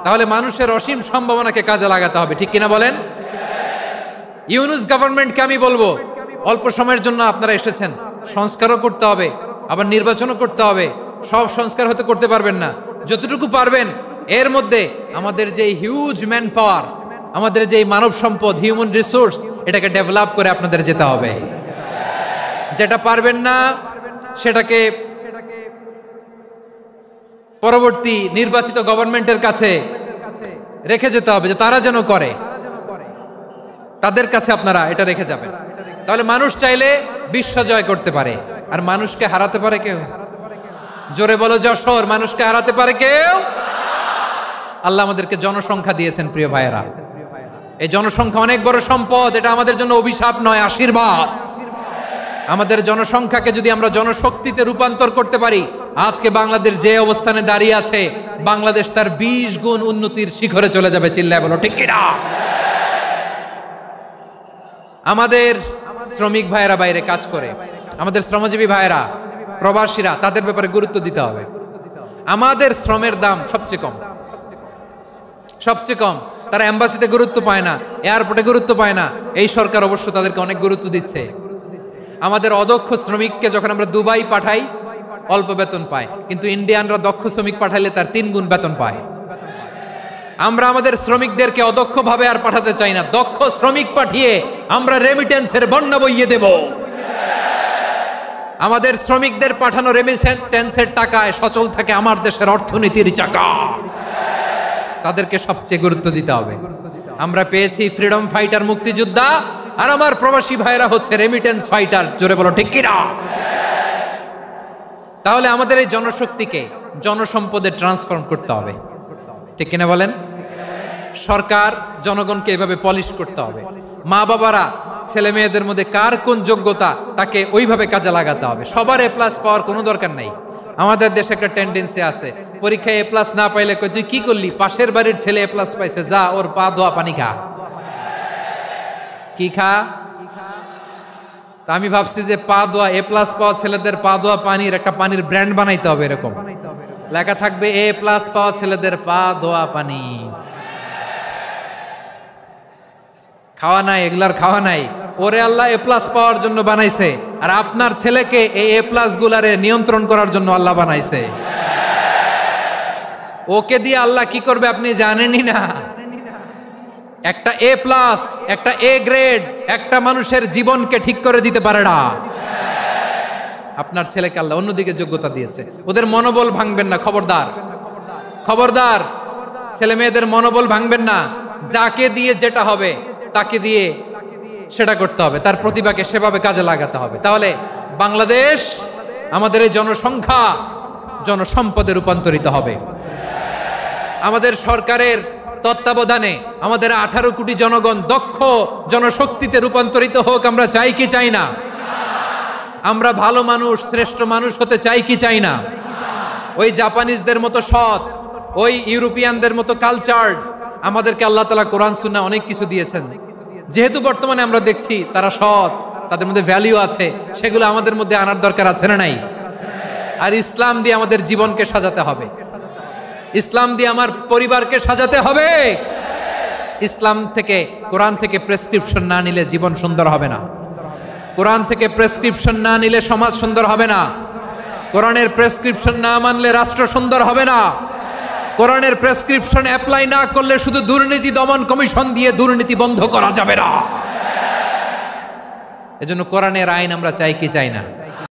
তাহলে মানুষের অসীম সম্ভাবনাকে কাজে লাগাতে হবে। ঠিক কিনা বলেন? ইউনুস গভর্নমেন্টকে আমি বলবো, অল্প সময়ের জন্য আপনারা এসেছেন, সংস্কারও করতে হবে, আবার নির্বাচনও করতে হবে। সব সংস্কার হতে করতে পারবেন না, যতটুকু পারবেন এর মধ্যে আমাদের যে হিউজ ম্যান পাওয়ার, আমাদের যে মানব সম্পদ, হিউম্যান রিসোর্স, এটাকে ডেভেলপ করে আপনাদের যেতে হবে। যেটা পারবেন না সেটাকে পরবর্তী নির্বাচিত গভর্নমেন্টের কাছে রেখে যেতে হবে, যে তারা যেন করে, তাদের কাছে আপনারা এটা রেখে যাবেন। তাহলে মানুষ চাইলে বিশ্ব জয় করতে পারে। আর মানুষকে হারাতে পারে কেউ? জোরে বলো যশোর। মানুষকে হারাতে পারে কেউ? আল্লাহ আমাদেরকে জনসংখ্যা দিয়েছেন প্রিয় ভাইয়েরা, এই জনসংখ্যা অনেক বড় সম্পদ, এটা আমাদের জন্য অভিশাপ নয়, আশীর্বাদ। আমাদের জনসংখ্যাকে যদি আমরা জনশক্তিতে রূপান্তর করতে পারি, আজকে বাংলাদেশ যে অবস্থানে দাঁড়িয়ে আছে, বাংলাদেশ তার 20 গুণ উন্নতির শিখরে চলে যাবে। চিল্লায় বলো ঠিক কিনা? আমাদের শ্রমিক ভাইয়েরা বাইরে কাজ করে, আমাদের শ্রমজীবী ভাইয়েরা, প্রবাসীরা, তাদের ব্যাপারে গুরুত্ব দিতে হবে। আমাদের শ্রমের দাম সবচেয়ে কম, সবচেয়ে কম। তারা এম্বাসিতে গুরুত্ব পায় না, এয়ারপোর্টে গুরুত্ব পায় না। এই সরকার অবশ্য তাদেরকে অনেক গুরুত্ব দিচ্ছে। আমাদের অদক্ষ শ্রমিককে যখন আমরা দুবাই পাঠাই, অল্প বেতন পায়, কিন্তু ইন্ডিয়ানরা দক্ষ শ্রমিক পাঠাইলে তার 3 গুণ বেতন পায়। আমরা আমাদের শ্রমিকদেরকে অদক্ষভাবে আর পাঠাতে চাই না, দক্ষ শ্রমিক পাঠিয়ে আমরা রেমিটেন্সের বন্যা বইয়ে দেব। আমাদের শ্রমিকদের পাঠানো রেমিটেন্সের টাকায় সচল থাকে আমার দেশের অর্থনীতির চাকা। তাদেরকে সবচেয়ে গুরুত্ব দিতে হবে। আমরা পেয়েছি ফ্রিডম ফাইটার, মুক্তিযোদ্ধা, আর আমার প্রবাসী ভাইরা হচ্ছে রেমিটেন্স ফাইটার। জোরে বলো ঠিক কিনা? তাহলে আমাদের এই জনশক্তিকে জনসম্পদে ট্রান্সফর্ম করতে হবে, ঠিক কিনা বলেন? সরকার জনগণকে এভাবে পলিশ করতে হবে। মা বাবারা ছেলে মেয়েদের মধ্যে কার কোন যোগ্যতা, তাকে ওইভাবে কাজে লাগাতে হবে। সবার এ প্লাস পাওয়ার কোনো দরকার নাই। আমাদের দেশে একটা টেন্ডেন্সি আছে, পরীক্ষায় এ প্লাস না পাইলে কই, তুই কি করলি? পাশের বাড়ির ছেলে এ প্লাস পাইছে, যা ওর পা ধোয়া পানি খা। কি খা? তা আমি ভাবছি যে পা ধোয়া, এ প্লাস পাওয়া ছেলেদের পা ধোয়া পানির একটা পানির ব্র্যান্ড বানাইতে হবে। এরকম লেখা থাকবে, এ প্লাস পাওয়া ছেলেদের পা ধোয়া পানি। খাওয়া নাই, এগুলার খাওয়া নাই। ওরে আল্লাহ এ প্লাস পাওয়ার জন্য বানাইছে, আর আপনার ছেলেকে এই এ প্লাস গুলারে নিয়ন্ত্রণ করার জন্য আল্লাহ বানাইছে। ওকে দিয়ে আল্লাহ কি করবে আপনি জানেনই না। একটা এ প্লাস, একটা এ গ্রেড একটা মানুষের জীবনকে ঠিক করে দিতে পারে না। আপনার ছেলেকে আল্লাহ অন্যদিকে যোগ্যতা দিয়েছে। ওদের মনোবল ভাঙবেন না, খবরদার, খবরদার। ছেলে মেয়েদের মনোবল ভাঙবেন না। যাকে দিয়ে যেটা হবে তাকে দিয়ে সেটা করতে হবে, তার প্রতিভাকে সেভাবে কাজে লাগাতে হবে। তাহলে বাংলাদেশ, আমাদের এই জনসংখ্যা জনসম্পদে রূপান্তরিত হবে। আমাদের সরকারের তত্ত্বাবধানে আমাদের 18 কোটি জনগণ দক্ষ জনশক্তিতে রূপান্তরিত হোক, আমরা চাই কি চাই না? আমরা ভালো মানুষ, শ্রেষ্ঠ মানুষ হতে চাই কি চাই না? ওই জাপানিজদের মতো সৎ, ওই ইউরোপিয়ানদের মতো কালচার্ড। আমাদেরকে আল্লাহ তাআলা কোরআন সুন্নাহ অনেক কিছু দিয়েছেন। যেহেতু বর্তমানে আমরা দেখছি তারা সৎ, তাদের মধ্যে ভ্যালিউ আছে, সেগুলো আমাদের মধ্যে আনার দরকার আছে না নাই? আর ইসলাম দিয়ে আমাদের জীবনকে সাজাতে হবে, ইসলাম দিয়ে আমার পরিবারকে সাজাতে হবে। ইসলাম থেকে, কোরআন থেকে প্রেসক্রিপশন না নিলে জীবন সুন্দর হবে না। কোরআন থেকে প্রেসক্রিপশন না নিলে সমাজ সুন্দর হবে না। কোরআনের প্রেসক্রিপশন না মানলে রাষ্ট্র সুন্দর হবে না। কোরআনের প্রেসক্রিপশন অ্যাপ্লাই না করলে শুধু দুর্নীতি দমন কমিশন দিয়ে দুর্নীতি বন্ধ করা যাবে না। এজন্য কোরআনের আইন আমরা চাই কি চাই না?